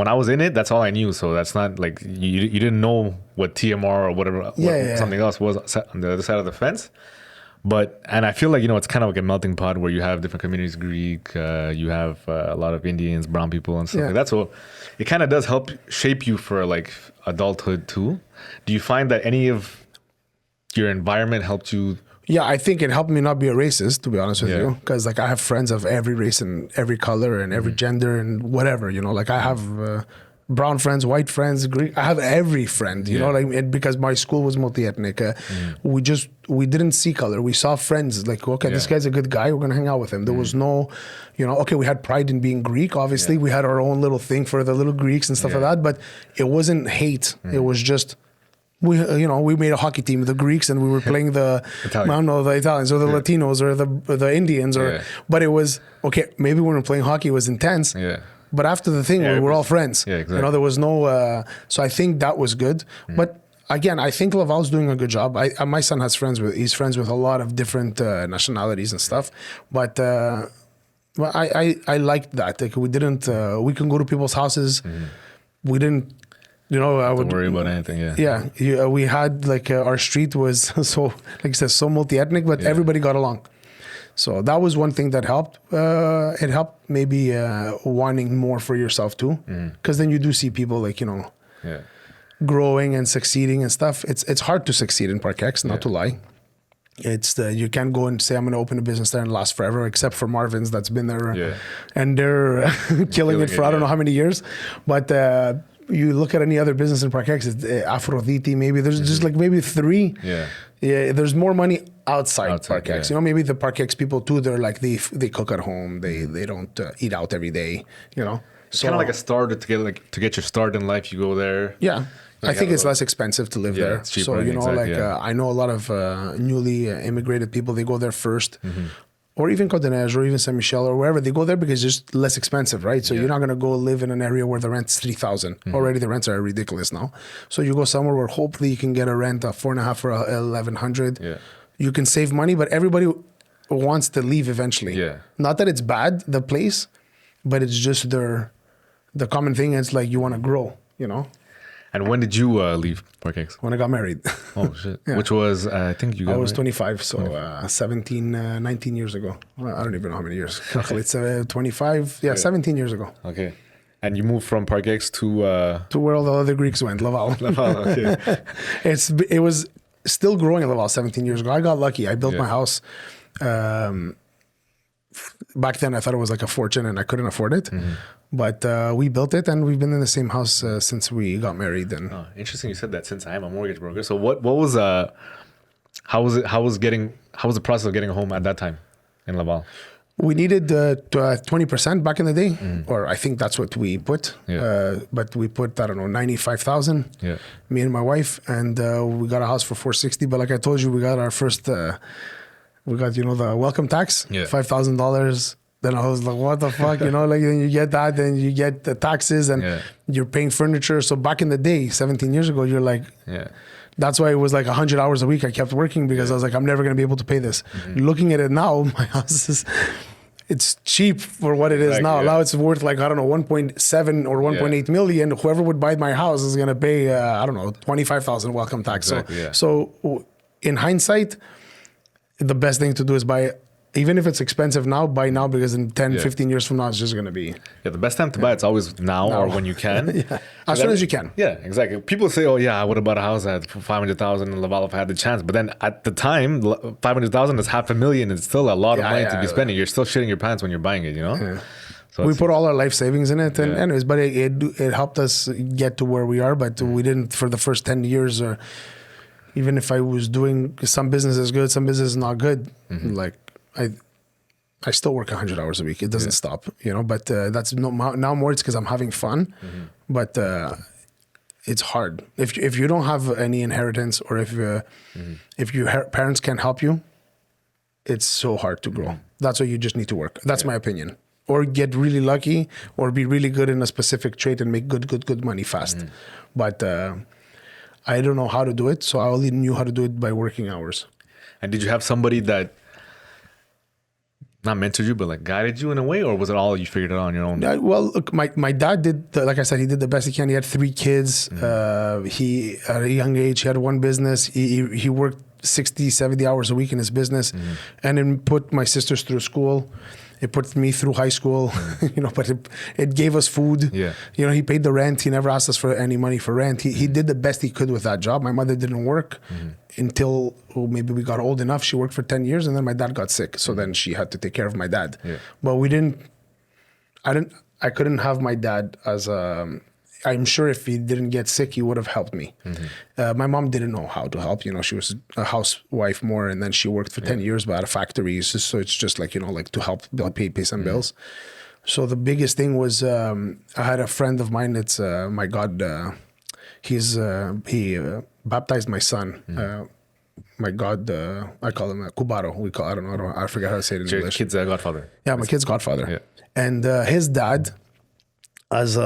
I was in it, that's all I knew. So that's not like, you didn't know what TMR or whatever, something else was on the other side of the fence. And I feel like, it's kind of like a melting pot where you have different communities, Greek, you have a lot of Indians, brown people and stuff like that. So it kind of does help shape you for like adulthood too. Do you find that any of your environment helped you? Yeah, I think it helped me not be a racist, to be honest with you. Because like I have friends of every race and every color and every gender and whatever, like I have... brown friends, white friends, Greek. I have every friend, because my school was multi-ethnic. We didn't see color. We saw friends like, okay, this guy's a good guy. We're going to hang out with him. There was no, okay, we had pride in being Greek. Obviously, we had our own little thing for the little Greeks and stuff like that. But it wasn't hate. It was just, we made a hockey team, the Greeks, and we were playing the Italians or the Latinos or the Indians. But it was, okay, maybe when we were playing hockey, it was intense. But after the thing, we were all friends. Yeah, exactly. There was no... so I think that was good. But again, I think Laval's doing a good job. My son has he's friends with a lot of different nationalities and stuff, but I liked that. Like we didn't, we can go to people's houses. We didn't, I Don't worry about anything. we had like our street was so, like you said, so multi-ethnic, but everybody got along. So that was one thing that helped. It helped maybe wanting more for yourself too, because then you do see people like, growing and succeeding and stuff. It's hard to succeed in Parc-Ex, not to lie. It's you can't go and say I'm going to open a business there and last forever, except for Marvin's that's been there and they're killing it for I don't know how many years. But you look at any other business in Parc-Ex, it's Aphrodite, maybe there's just like maybe 3. There's more money outside Parc-Ex. Maybe the Parc-Ex people too, they're like they cook at home. They don't eat out every day. It's kind of like a starter to get your start in life. You go there. I think it's less expensive to live there. It's cheaper, so I know a lot of newly immigrated people. They go there first, or even Côte-des-Neiges, or even Saint Michel, or wherever they go there because it's just less expensive, right? So you're not going to go live in an area where the rent's $3,000. Already the rents are ridiculous now. So you go somewhere where hopefully you can get a rent of $4,500 or $1,100. You can save money, but everybody wants to leave eventually. Not that it's bad, the place, but it's just the common thing is like you want to grow, And when did you leave Parc-Ex? When I got married. Oh, shit. Which was, I think you got I was 25, so 19 years ago. Well, I don't even know how many years. It's 25, 17 years ago. Okay. And you moved from Parc-Ex to where all the other Greeks went, Laval. Laval, okay. It was still growing in Laval 17 years ago. I got lucky. I built my house. Back then, I thought it was like a fortune and I couldn't afford it. But we built it and we've been in the same house since we got married. And interesting you said that, since I am a mortgage broker. So what was how was the process of getting a home at that time in Laval? We needed 20% back in the day, or I think that's what we put. But we put, I don't know, 95,000. Me and my wife, and we got a house for 460. But like I told you, we got our first. We got, the welcome tax, $5,000. Then I was like, what the fuck? Like then you get that, then you get the taxes and you're paying furniture. So back in the day, 17 years ago, you're like, that's why it was like 100 hours a week. I kept working because I was like, I'm never going to be able to pay this. Looking at it now, my house it's cheap for what it is now. Now it's worth like, I don't know, 1.7 or 1.8 million. Whoever would buy my house is going to pay, I don't know, 25,000 welcome tax. So in hindsight, the best thing to do is buy, even if it's expensive now, buy now, because in 10, 15 years from now, it's just going to be. The best time to buy, it's always now or when you can. As soon as you can. Yeah, exactly. People say, oh yeah, I would have bought a house at 500,000 in Laval if I had the chance. But then at the time, 500,000 is $500,000. It's still a lot of money to be spending. You're still shitting your pants when you're buying it, So we put all our life savings in it. And anyways, but it helped us get to where we are. But we didn't for the first 10 years or even if I was doing some business is good, some business is not good. Like I still work 100 hours a week. It doesn't stop, but that's now more it's because I'm having fun, but it's hard. If you don't have any inheritance or if your parents can't help you, it's so hard to grow. That's why you just need to work. That's my opinion. Or get really lucky or be really good in a specific trade and make good money fast. But I don't know how to do it. So I only knew how to do it by working hours. And did you have somebody that not mentored you, but like guided you in a way, or was it all you figured it out on your own? Well, look, my dad did, like I said, he did the best he can. He had 3 kids. He, at a young age, he had one business. He worked 60, 70 hours a week in his business and then put my sisters through school. It put me through high school, but it gave us food. He paid the rent. He never asked us for any money for rent. He did the best he could with that job. My mother didn't work until maybe we got old enough. She worked for 10 years and then my dad got sick. So then she had to take care of my dad. But I couldn't have my dad as I'm sure if he didn't get sick, he would have helped me. My mom didn't know how to help. She was a housewife more, and then she worked for 10 years at a factory. So it's just like, like to help pay some bills. So the biggest thing was I had a friend of mine. It's my God. He baptized my son. My God, I call him Cubaro. I forget how to say it in Your English. kid's godfather. Yeah, my kid's godfather. And his dad, as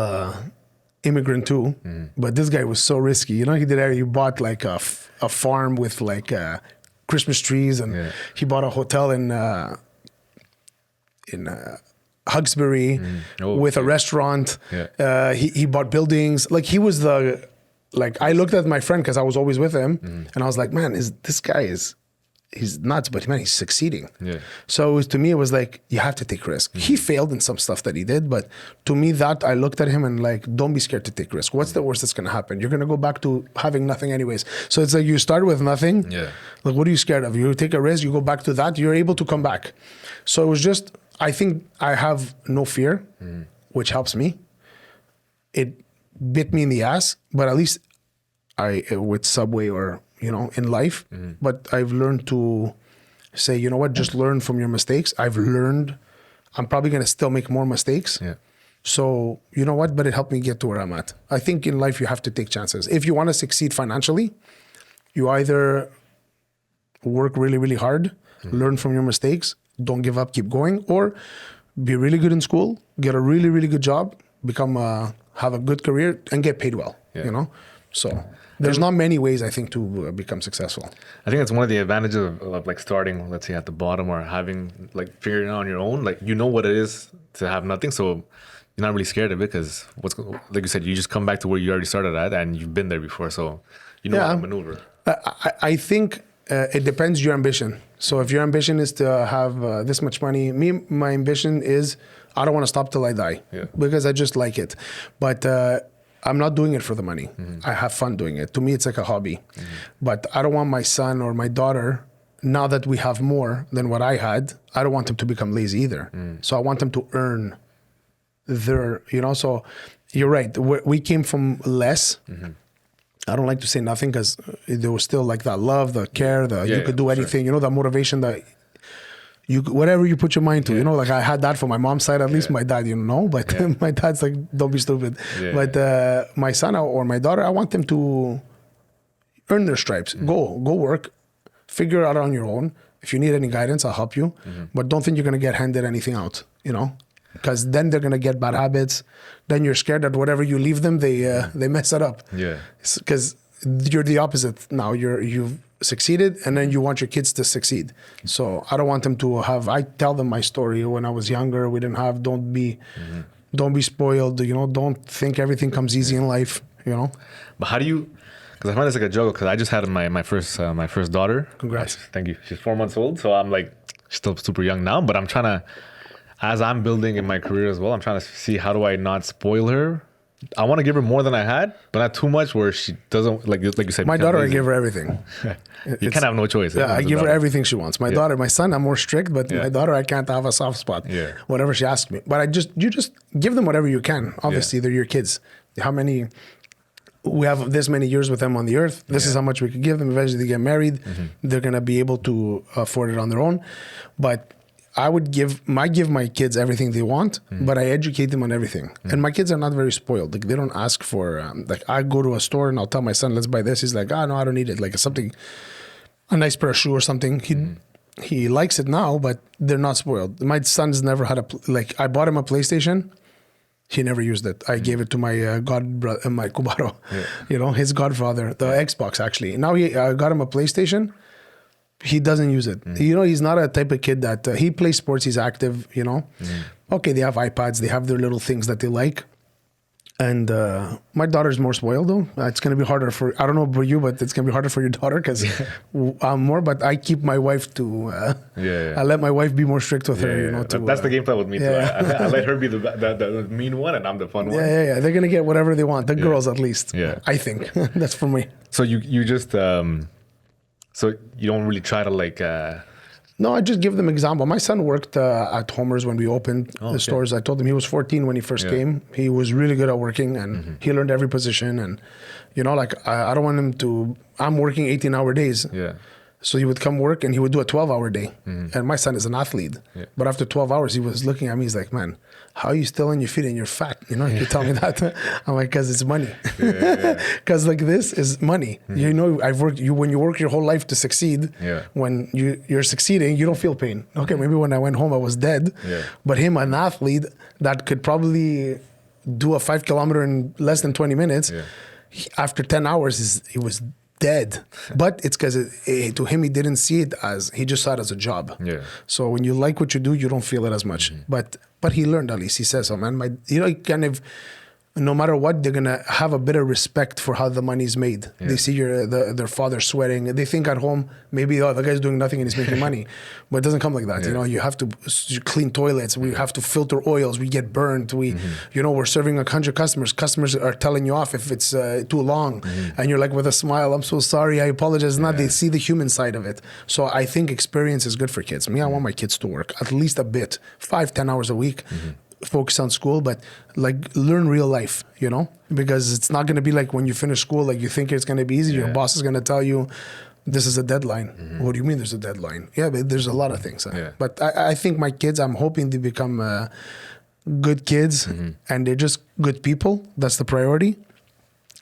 immigrant too, but this guy was so risky. You know, he bought like a farm with like Christmas trees, and he bought a hotel in Hawkesbury with a restaurant. He bought buildings. Like he was I looked at my friend because I was always with him, and I was like, man, this guy he's nuts, but man, he's succeeding. So to me, it was like, you have to take risk. He failed in some stuff that he did, but to me, that I looked at him and like, don't be scared to take risk. What's the worst that's going to happen? You're going to go back to having nothing anyways. So it's like, you start with nothing. Like, what are you scared of? You take a risk, you go back to that, you're able to come back. So it was just, I think I have no fear, which helps me. It bit me in the ass, but at least with Subway or, you know, in life, but I've learned to say, you know what, just learn from your mistakes. I've learned, I'm probably going to still make more mistakes. So, you know what, but it helped me get to where I'm at. I think in life, you have to take chances. If you want to succeed financially, you either work really, really hard, learn from your mistakes, don't give up, keep going, or be really good in school, get a really, really good job, have a good career, and get paid well, you know? So there's not many ways, I think, to become successful. I think that's one of the advantages of like starting, let's say, at the bottom, or having like figuring it out on your own. Like, you know what it is to have nothing, so you're not really scared of it, because like you said, you just come back to where you already started at, and you've been there before, so you know how to maneuver. I think it depends your ambition. So if your ambition is to have this much money, my ambition is I don't want to stop till I die, because I just like it. But I'm not doing it for the money. I have fun doing it. To me, it's like a hobby. But I don't want my son or my daughter, now that we have more than what I had, I don't want them to become lazy either. So I want them to earn their, you know, so you're right. We came from less. I don't like to say nothing, because there was still like that love, the care, you could do anything, you know, the motivation that whatever you put your mind to, you know, like I had that from my mom's side, at least my dad, you know, but my dad's like, don't be stupid. But my son or my daughter, I want them to earn their stripes. Go work, figure it out on your own. If you need any guidance, I'll help you. But don't think you're going to get handed anything out, you know, because then they're going to get bad habits. Then you're scared that whatever you leave them, they mess it up. Because you're the opposite now. You've succeeded, and then you want your kids to succeed. So I don't want them to I tell them my story. When I was younger, we didn't have, don't be spoiled, you know, don't think everything comes easy in life, you know. But how do you, because I find this like a juggle, because I just had my first daughter. Congrats. Thank you. She's 4 months old, so I'm like still super young now, but I'm trying to, as I'm building in my career as well, I'm trying to see how do I not spoil her. I want to give her more than I had, but not too much where she doesn't, like you said. My daughter, I give her everything. You can't have no choice. Yeah, I give her everything she wants. My daughter, my son, I'm more strict, but my daughter, I can't have a soft spot. Whatever she asks me. But you just give them whatever you can. Obviously, they're your kids. We have this many years with them on the earth. This is how much we could give them. Eventually they get married. They're going to be able to afford it on their own. But I would give my kids everything they want, but I educate them on everything. And my kids are not very spoiled. Like, they don't ask for, like, I go to a store and I'll tell my son, let's buy this. He's like, no, I don't need it. Like, something, a nice pair of shoes or something. He likes it now, but they're not spoiled. My son's never had I bought him a PlayStation. He never used it. I gave it to my my Cubaro, you know, his godfather, the Xbox actually. Now I got him a PlayStation. He doesn't use it. You know, he's not a type of kid that he plays sports. He's active, you know. Okay, they have iPads. They have their little things that they like. And my daughter's more spoiled though. It's going to be harder I don't know about you, but it's going to be harder for your daughter because I'm more, but I keep my wife to, I let my wife be more strict with her, you know. That's the game plan with me too. I let her be the mean one and I'm the fun one. Yeah. They're going to get whatever they want. The girls at least. I think. That's for me. So you just, so you don't really try to No, I just give them example. My son worked at Homer's when we opened the stores. I told him he was 14 when he first came. He was really good at working and he learned every position. And, you know, like I don't want him I'm working 18-hour days. So he would come work and he would do a 12-hour day. And my son is an athlete. But after 12 hours, he was looking at me. He's like, man, how are you still on your feet and you're fat? You know, he could tell me that. I'm like, because it's money. Because like this is money. You know, when you work your whole life to succeed, when you're succeeding, you don't feel pain. Okay, maybe when I went home, I was dead. But him, an athlete that could probably do a 5 kilometer in less than 20 minutes. Yeah. After 10 hours, he was dead. But it's because to him, he didn't see it as, he just saw it as a job. Yeah. So when you like what you do, you don't feel it as much. But he learned, at least. He says, oh man, kind of, no matter what, they're gonna have a bit of respect for how the money's made. Yeah. They see their father sweating. They think at home, maybe, oh, the guy's doing nothing and he's making money. But it doesn't come like that. Yeah. You have to clean toilets. We have to filter oils. We get burnt. We're serving 100 customers. Customers are telling you off if it's too long. And you're like with a smile, I'm so sorry, I apologize. Not, they see the human side of it. So I think experience is good for kids. I want my kids to work at least a bit, 5-10 hours a week. Focus on school, but like learn real life, because it's not going to be like when you finish school, like you think it's going to be easy. Your boss is going to tell you this is a deadline. What do you mean there's a deadline? Yeah, but there's a lot of things. But I think my kids, I'm hoping they become good kids and they're just good people. That's the priority.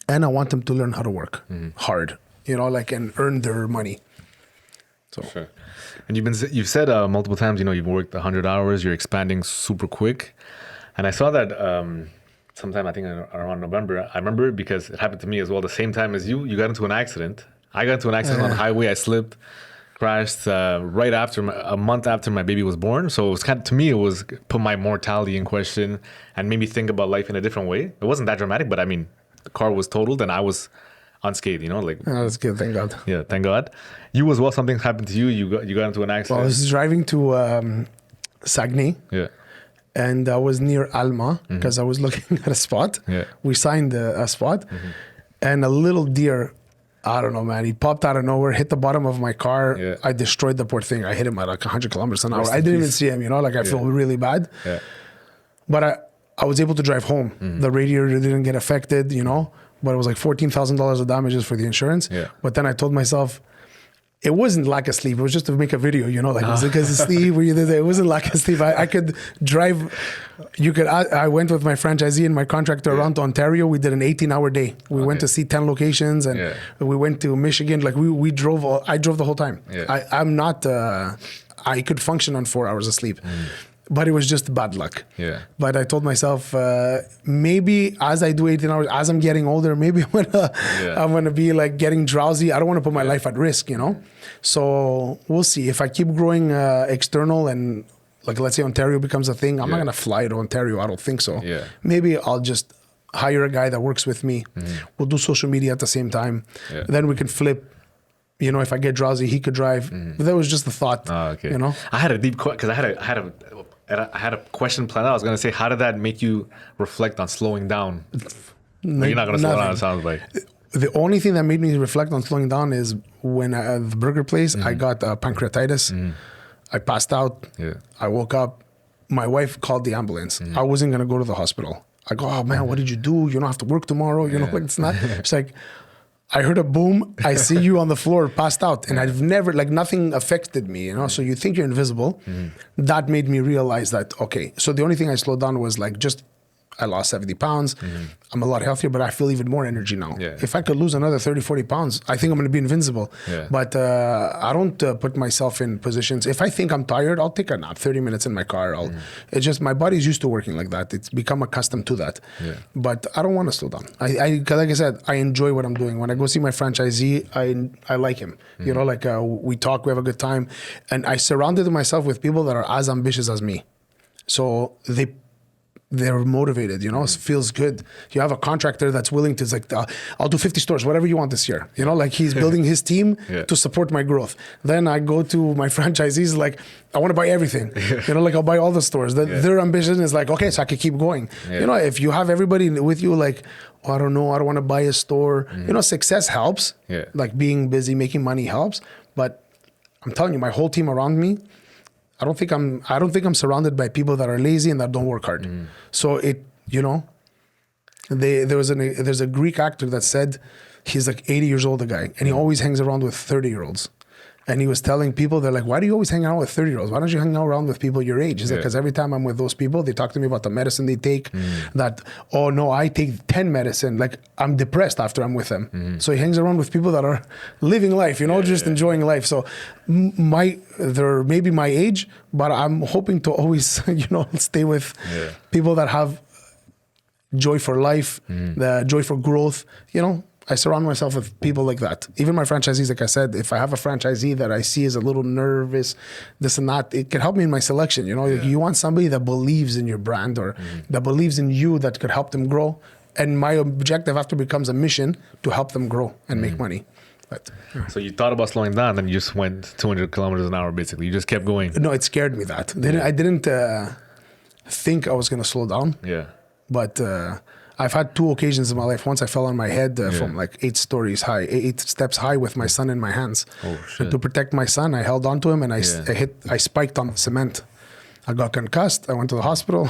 And I want them to learn how to work hard, and earn their money. So. Sure. And you've said multiple times, you've worked 100 hours, you're expanding super quick. And I saw that sometime, I think around November. I remember because it happened to me as well. The same time as you got into an accident. I got into an accident on the highway. I slipped, crashed right after, a month after my baby was born. So it was to me, it was put my mortality in question and made me think about life in a different way. It wasn't that dramatic, but the car was totaled and I was unscathed, Oh, that's good, thank God. Yeah, thank God. You as well, something happened to you. You got into an accident. Well, I was driving to Saguenay. Yeah. And I was near Alma because I was looking at a spot. Yeah. We signed a spot. And a little deer, I don't know, man, he popped out of nowhere, hit the bottom of my car. Yeah. I destroyed the poor thing. I hit him at like 100 kilometers an hour. I didn't even see him, I feel really bad. Yeah. But I was able to drive home. The radiator didn't get affected, but it was like $14,000 of damages for the insurance. Yeah. But then I told myself, it wasn't lack of sleep. It was just to make a video, was it because of sleep? It wasn't lack of sleep. I could drive. I went with my franchisee and my contractor around to Ontario. We did an 18-hour day. We went to see 10 locations and we went to Michigan. Like we drove. I drove the whole time. Yeah. I'm not. I could function on 4 hours of sleep. But it was just bad luck. Yeah. But I told myself, maybe as I do 18 hours, as I'm getting older, maybe I'm gonna be like getting drowsy. I don't want to put my life at risk, So we'll see. If I keep growing external and like let's say Ontario becomes a thing, I'm not gonna fly to Ontario. I don't think so. Yeah. Maybe I'll just hire a guy that works with me. We'll do social media at the same time. Yeah. Then we can flip. If I get drowsy, he could drive. But that was just the thought. Oh, okay. I had a deep because I had a question planned out. I was going to say, how did that make you reflect on slowing down? You're not going to slow down, it sounds like. The only thing that made me reflect on slowing down is when at the burger place, I got pancreatitis. I passed out. Yeah. I woke up. My wife called the ambulance. I wasn't going to go to the hospital. I go, oh man, what did you do? You don't have to work tomorrow. It's not. It's like, I heard a boom. I see you on the floor, passed out. And I've never, nothing affected me, So you think you're invisible. That made me realize that, okay. So the only thing I slowed down was I lost 70 pounds. I'm a lot healthier, but I feel even more energy now. Yeah. If I could lose another 30, 40 pounds, I think I'm going to be invincible. Yeah. But I don't put myself in positions. If I think I'm tired, I'll take a nap, 30 minutes in my car. It's just my body's used to working like that. It's become accustomed to that. Yeah. But I don't want to slow down. Like I said, I enjoy what I'm doing. When I go see my franchisee, I like him. We talk, we have a good time. And I surrounded myself with people that are as ambitious as me. So they're motivated, it feels good. You have a contractor that's willing to, I'll do 50 stores, whatever you want this year. He's building his team to support my growth. Then I go to my franchisees, I want to buy everything. I'll buy all the stores. Their ambition is okay, so I could keep going. Yeah. If you have everybody with you, I don't know, I don't want to buy a store. Success helps. Yeah. Being busy, making money helps. But I'm telling you, my whole team around me, I don't think I'm surrounded by people that are lazy and that don't work hard. So there's a Greek actor that said he's 80 years old, the guy, and he always hangs around with 30-year-olds. And he was telling people, they're like, why do you always hang out with 30-year-olds? Why don't you hang out around with people your age? He's like, because every time I'm with those people, they talk to me about the medicine they take, that, oh no, I take 10 medicine. I'm depressed after I'm with them. So he hangs around with people that are living life, enjoying life. So they're maybe my age, but I'm hoping to always, stay with people that have joy for life, the joy for growth. You know, I surround myself with people like that. Even my franchisees, like I said, if I have a franchisee that I see is a little nervous, this and that, it can help me in my selection. You know, you want somebody that believes in your brand or that believes in you, that could help them grow. And my objective after becomes a mission to help them grow and make money. But, So you thought about slowing down, then you just went 200 kilometers an hour, basically. You just kept going. no, it scared me that. I didn't think I was going to slow down. Yeah. But I've had 2 occasions in my life. Once I fell on my head from like 8 steps high with my son in my hands. Oh, shit. And to protect my son, I held onto him and I spiked on the cement. I got concussed. I went to the hospital.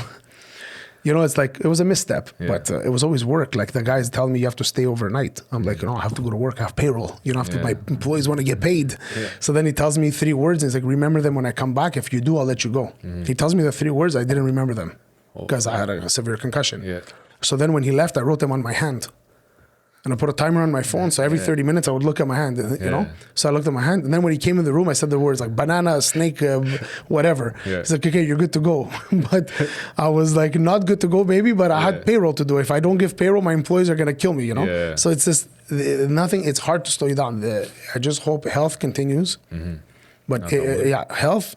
You know, it's like, it was a misstep, but it was always work. Like the guys telling me you have to stay overnight. I'm like, I have to go to work. I have payroll. You know, my employees want to get paid. Yeah. So then he tells me 3 words. And he's like, remember them when I come back. If you do, I'll let you go. He tells me the 3 words. I didn't remember them because I had a severe concussion. Yeah. So then when he left, I wrote them on my hand. And I put a timer on my phone. So every 30 minutes, I would look at my hand, you know? So I looked at my hand. And then when he came in the room, I said the words like banana, snake, whatever. Yeah. He's like, okay, you're good to go. But I was like, not good to go, baby, but I had payroll to do. If I don't give payroll, my employees are going to kill me, you know? Yeah. So it's just nothing. It's hard to slow you down. I just hope health continues. But health,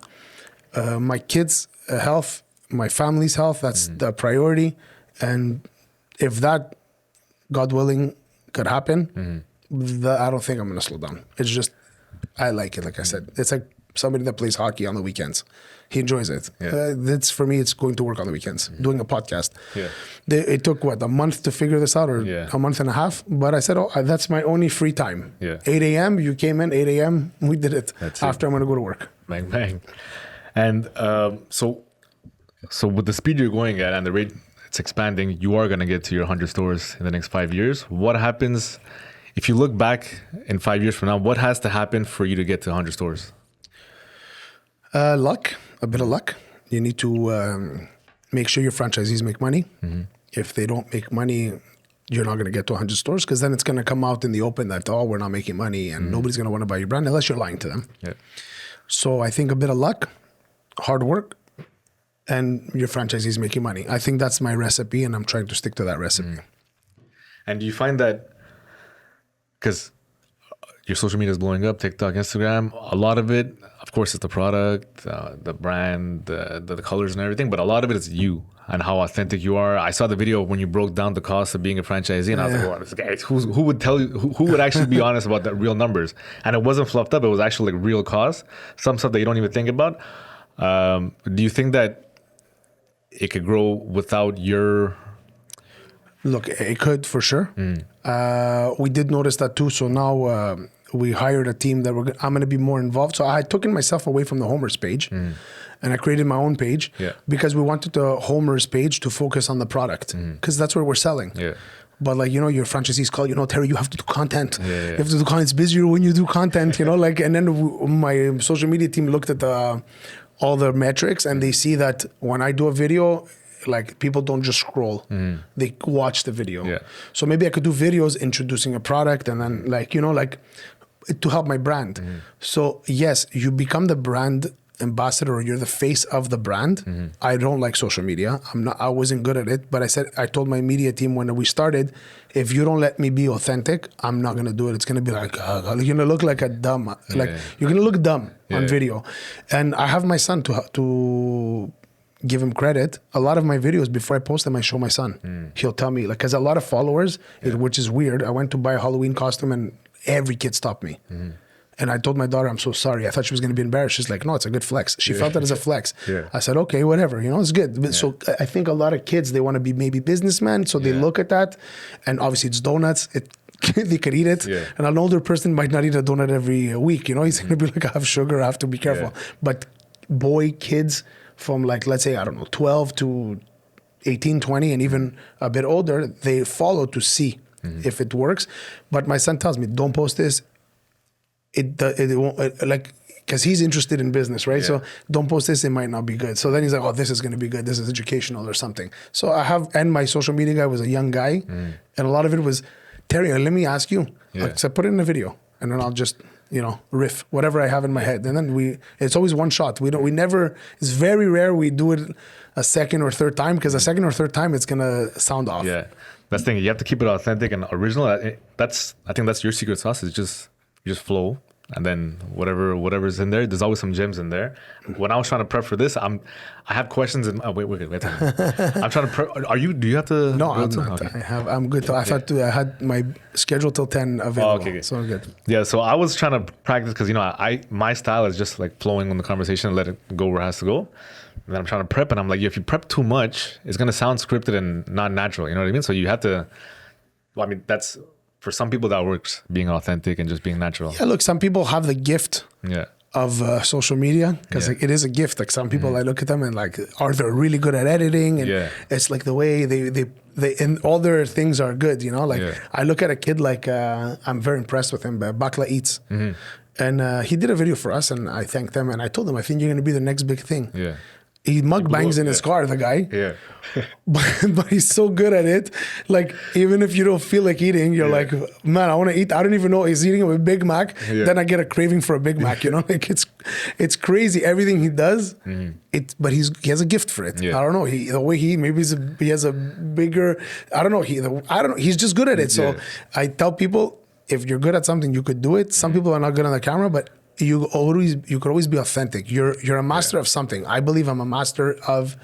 my kids' health, my family's health, that's the priority. And if that, God willing, could happen, I don't think I'm going to slow down. It's just, I like it, like I said. It's like somebody that plays hockey on the weekends. He enjoys it. Yeah. For me, it's going to work on the weekends, doing a podcast. Yeah. It took, a month to figure this out, or a month and a half? But I said, that's my only free time. Yeah. 8 a.m., you came in, 8 a.m., we did it. After I'm going to go to work. Bang, bang. And so with the speed you're going at and the rate it's expanding, you are going to get to your 100 stores in the next 5 years. What happens if you look back in 5 years from now? What has to happen for you to get to 100 stores? Luck, a bit of luck. You need to make sure your franchisees make money. If they don't make money, you're not going to get to 100 stores, because then it's going to come out in the open that, we're not making money and nobody's going to want to buy your brand unless you're lying to them. Yeah. So I think a bit of luck, hard work, and your franchisees making money. I think that's my recipe, and I'm trying to stick to that recipe. And do you find that, because your social media is blowing up, TikTok, Instagram, a lot of it, of course, it's the product, the brand, the colors and everything, but a lot of it is you and how authentic you are. I saw the video when you broke down the cost of being a franchisee, and I was like, this guy, who would tell you, who would actually be honest about the real numbers? And it wasn't fluffed up. It was actually like real costs, some stuff that you don't even think about. Do you think that it could grow without your... Look, it could for sure. We did notice that too. So now we hired a team that I'm going to be more involved. So I took myself away from the Homer's page and I created my own page because we wanted the Homer's page to focus on the product, because that's where we're selling. Yeah. But your franchisees call, Terry, you have to do content. You have to do content. It's busier when you do content, and then my social media team looked at all the metrics, and they see that when I do a video, people don't just scroll, they watch the video. Yeah. So maybe I could do videos introducing a product, and then to help my brand. So yes, you become the brand ambassador, or you're the face of the brand. I don't like social media. I wasn't good at it, but I told my media team when we started, if you don't let me be authentic, I'm not going to do it. It's going to be like, you're going to look like a dumb, you're going to look dumb on video. And I have my son to give him credit. A lot of my videos, before I post them, I show my son. He'll tell me, because a lot of followers, which is weird. I went to buy a Halloween costume and every kid stopped me. And I told my daughter, I'm so sorry. I thought she was going to be embarrassed. She's like, no, it's a good flex. She felt it as a flex. I said, okay, whatever. It's good. So I think a lot of kids, they want to be maybe businessmen. So they look at that. And obviously it's donuts. They could eat it. And an older person might not eat a donut every week. He's going to be like, I have sugar. I have to be careful. But kids from let's say, 12 to 18, 20, and even a bit older, they follow to see if it works. But my son tells me, don't post this. It won't, because he's interested in business, right? So don't post this, it might not be good. So then he's like, this is going to be good. This is educational or something. So and my social media guy was a young guy. And a lot of it was, Terry, let me ask you. So I put it in a video, and then I'll just riff, whatever I have in my head. And then it's always one shot. It's very rare we do it a second or third time, because a second or third time, it's going to sound off. Yeah. That's the thing. You have to keep it authentic and original. I think that's your secret sauce, is just flow. And then whatever's in there, there's always some gems in there. When I was trying to prep for this, I have questions. Wait. I'm trying to prep. Do you have to? No, I'm not. Okay. I'm good. I had my schedule till 10 available. Okay. So I'm good. Yeah. So I was trying to practice, because my style is just like flowing on the conversation and let it go where it has to go. And then I'm trying to prep, and I'm like, if you prep too much, it's gonna sound scripted and not natural. You know what I mean? So you have to. Well, I mean, that's. For some people that works, being authentic and just being natural. Yeah, look, some people have the gift of social media, because it is a gift. Like some people, I look at them and like, they're really good at editing, and it's like the way they and all their things are good. I look at a kid like I'm very impressed with him, Bakla Eats, and he did a video for us, and I thanked them, and I told him, I think you're going to be the next big thing. Yeah. He mukbangs in his car, the guy. Yeah. but he's so good at it. Like, even if you don't feel like eating, you're like, man, I want to eat. I don't even know. He's eating a Big Mac. Yeah. Then I get a craving for a Big Mac, Like, it's crazy. Everything he does, but he has a gift for it. Yeah. I don't know. The way he has a bigger, I don't know. He's just good at it. So I tell people, if you're good at something, you could do it. Some people are not good on the camera, but you could always be authentic. You're a master of something. I believe I'm a master of.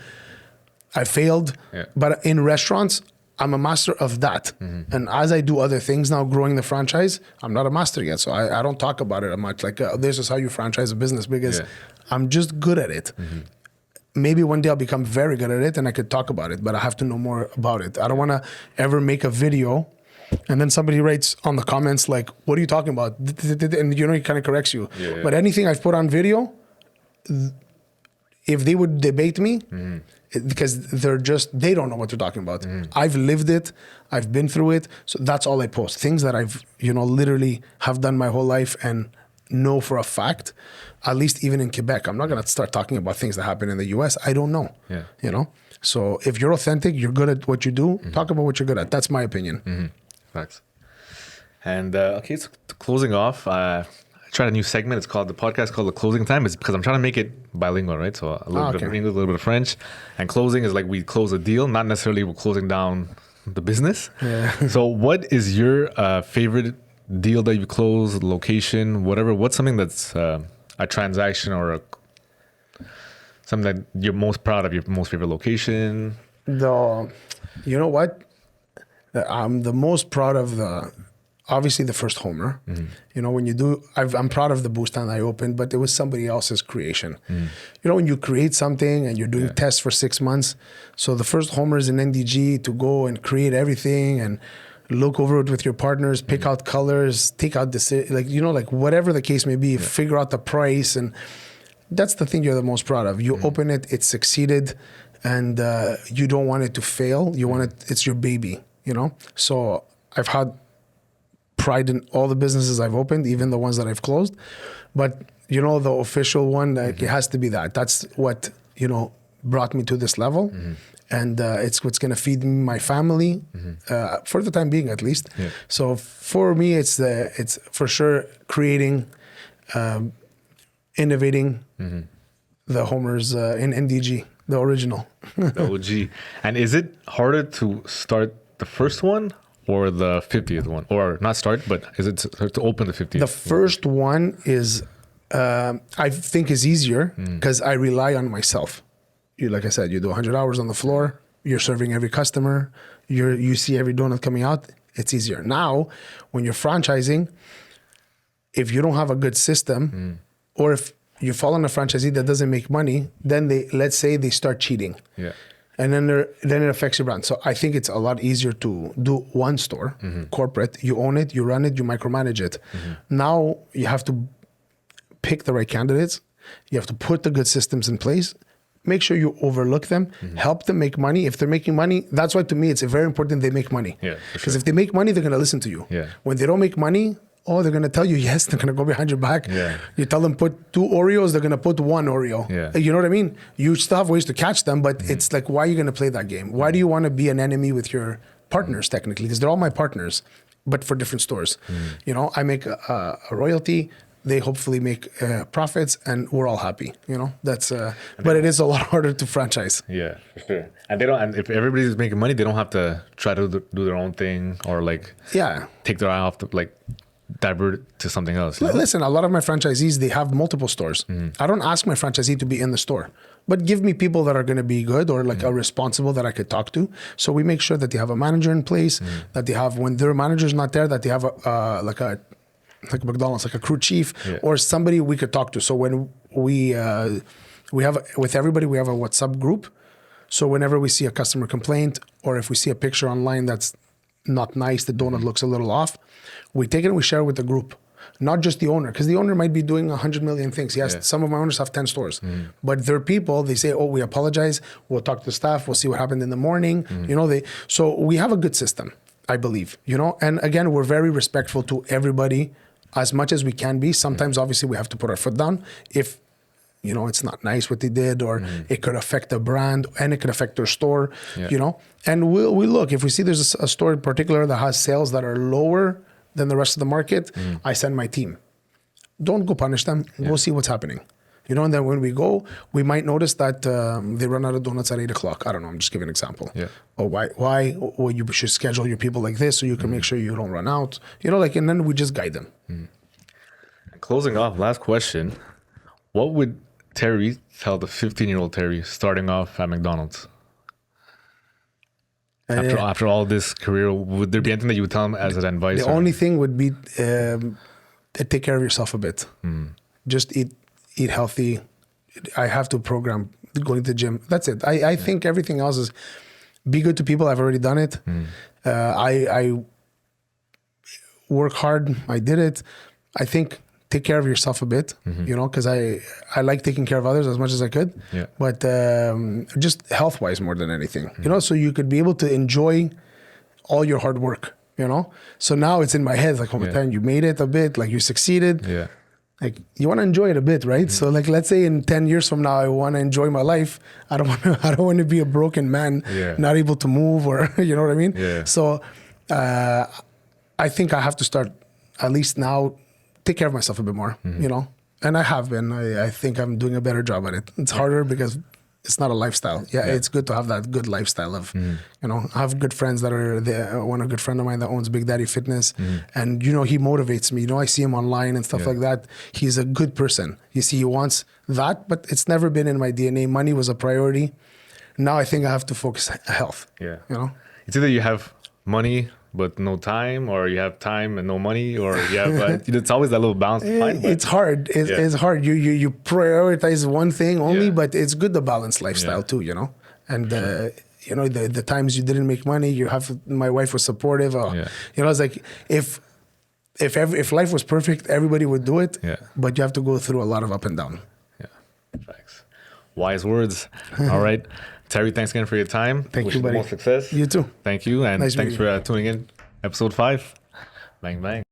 I failed, but in restaurants, I'm a master of that. And as I do other things now, growing the franchise, I'm not a master yet. So I don't talk about it much. Like, this is how you franchise a business, because I'm just good at it. Maybe one day I'll become very good at it and I could talk about it, but I have to know more about it. I don't want to ever make a video and then somebody writes on the comments like, what are you talking about? And he kind of corrects you. But anything I've put on video, if they would debate me, because they don't know what they're talking about. I've lived it. I've been through it. So that's all I post. Things that I've, literally have done my whole life and know for a fact, at least even in Quebec. I'm not going to start talking about things that happen in the US. I don't know, So if you're authentic, you're good at what you do, talk about what you're good at. That's my opinion. Facts. And so closing off, I tried a new segment. It's called the podcast called The Closing Time. It's because I'm trying to make it bilingual, right? So a little bit of English, a little bit of French. And closing is like we close a deal, not necessarily we're closing down the business. Yeah. So what is your favorite deal that you close, location, whatever? What's something that's a transaction or something that you're most proud of, your most favorite location? You know what? I'm the most proud of obviously the first homer. When you do, I'm proud of the Bustan I opened, but it was somebody else's creation. When you create something and you're doing tests for 6 months. So the first homer is an NDG to go and create everything and look over it with your partners, pick out colors, take out like whatever the case may be, figure out the price. And that's the thing you're the most proud of. You open it, it succeeded, and you don't want it to fail. You want it, it's your baby, So I've had pride in all the businesses I've opened, even the ones that I've closed. But, the official one, it has to be that. That's what, brought me to this level. And it's what's going to feed me, my family, for the time being, at least. Yeah. So for me, it's for sure creating, innovating the homers in NDG, the original. The OG. And is it harder to start the first one or the 50th one? Or not start, but is it to open the 50th? The first one is, I think is easier because I rely on myself. Like I said, you do 100 hours on the floor, you're serving every customer, you see every donut coming out, it's easier. Now, when you're franchising, if you don't have a good system, or if you fall on a franchisee that doesn't make money, then let's say they start cheating. Yeah. And then it affects your brand. So I think it's a lot easier to do one store, corporate, you own it, you run it, you micromanage it. Now you have to pick the right candidates, you have to put the good systems in place, make sure you overlook them, help them make money. If they're making money, that's why to me it's very important they make money. Yeah, because if they make money, they're going to listen to you. Yeah. When they don't make money, they're going to tell you yes, they're going to go behind your back. Yeah. You tell them put 2 Oreos, they're going to put 1 Oreo. Yeah. You know what I mean? You still have ways to catch them, but it's like, why are you going to play that game? Why do you want to be an enemy with your partners technically? Because they're all my partners, but for different stores. I make a royalty. they hopefully make profits, and we're all happy. That's. But it is a lot harder to franchise. Yeah, for sure. And they don't. And if everybody's making money, they don't have to try to do their own thing or like take their eye off the like. Divert it to something else. Listen, a lot of my franchisees, they have multiple stores. I don't ask my franchisee to be in the store, but give me people that are going to be good or like are responsible that I could talk to. So we make sure that they have a manager in place, that they have, when their manager's not there, that they have like McDonald's, like a crew chief or somebody we could talk to. So when we have, with everybody, we have a WhatsApp group. So whenever we see a customer complaint or if we see a picture online that's not nice, the donut looks a little off, we take it and we share it with the group, not just the owner, because the owner might be doing 100 million things. Yes, some of my owners have 10 stores, but they're people, they say, oh, we apologize, we'll talk to the staff, we'll see what happened in the morning. So we have a good system, I believe, and again, we're very respectful to everybody as much as we can be. Sometimes obviously we have to put our foot down if it's not nice what they did, or it could affect the brand and it could affect their store, and we look, if we see there's a store in particular that has sales that are lower than the rest of the market, I send my team. Don't go punish them. Go see what's happening. And then when we go, we might notice that they run out of donuts at 8 o'clock. I don't know. I'm just giving an example. Yeah. Or why? Well, you should schedule your people like this so you can make sure you don't run out. And then we just guide them. And closing off, last question. What would Terry tell the 15-year-old Terry starting off at McDonald's? After all this career, would there be anything that you would tell him as an advice? The only thing would be take care of yourself a bit. Just eat healthy. I have to program going to the gym. That's it. I think everything else is be good to people. I've already done it. I work hard. I did it. I think take care of yourself a bit, because I like taking care of others as much as I could, but just health-wise more than anything, so you could be able to enjoy all your hard work, So now it's in my head, like, oh, man, you made it a bit, like you succeeded. Yeah. Like you want to enjoy it a bit, right? So like, let's say in 10 years from now, I want to enjoy my life. I don't want to be a broken man, not able to move or, you know what I mean? Yeah. So I think I have to start at least now, take care of myself a bit more, and I have been. I think I'm doing a better job at it. It's harder because it's not a lifestyle. It's good to have that good lifestyle of, I have good friends that are there. A good friend of mine that owns Big Daddy Fitness, and he motivates me. I see him online and stuff like that. He's a good person. You see, he wants that, but it's never been in my DNA. Money was a priority. Now I think I have to focus health. Yeah, it's either you have money but no time, or you have time and no money, or you have it's always that little balance to find. It's hard. It's hard. You prioritize one thing only, but it's good to balance lifestyle too, And the times you didn't make money, my wife was supportive. It's like if life was perfect, everybody would do it. Yeah. But you have to go through a lot of up and down. Yeah. Thanks. Wise words. All right. Terry, thanks again for your time. Thank you, buddy. More success. You too. Thank you. And thanks for tuning in. Episode 5. Bang, bang.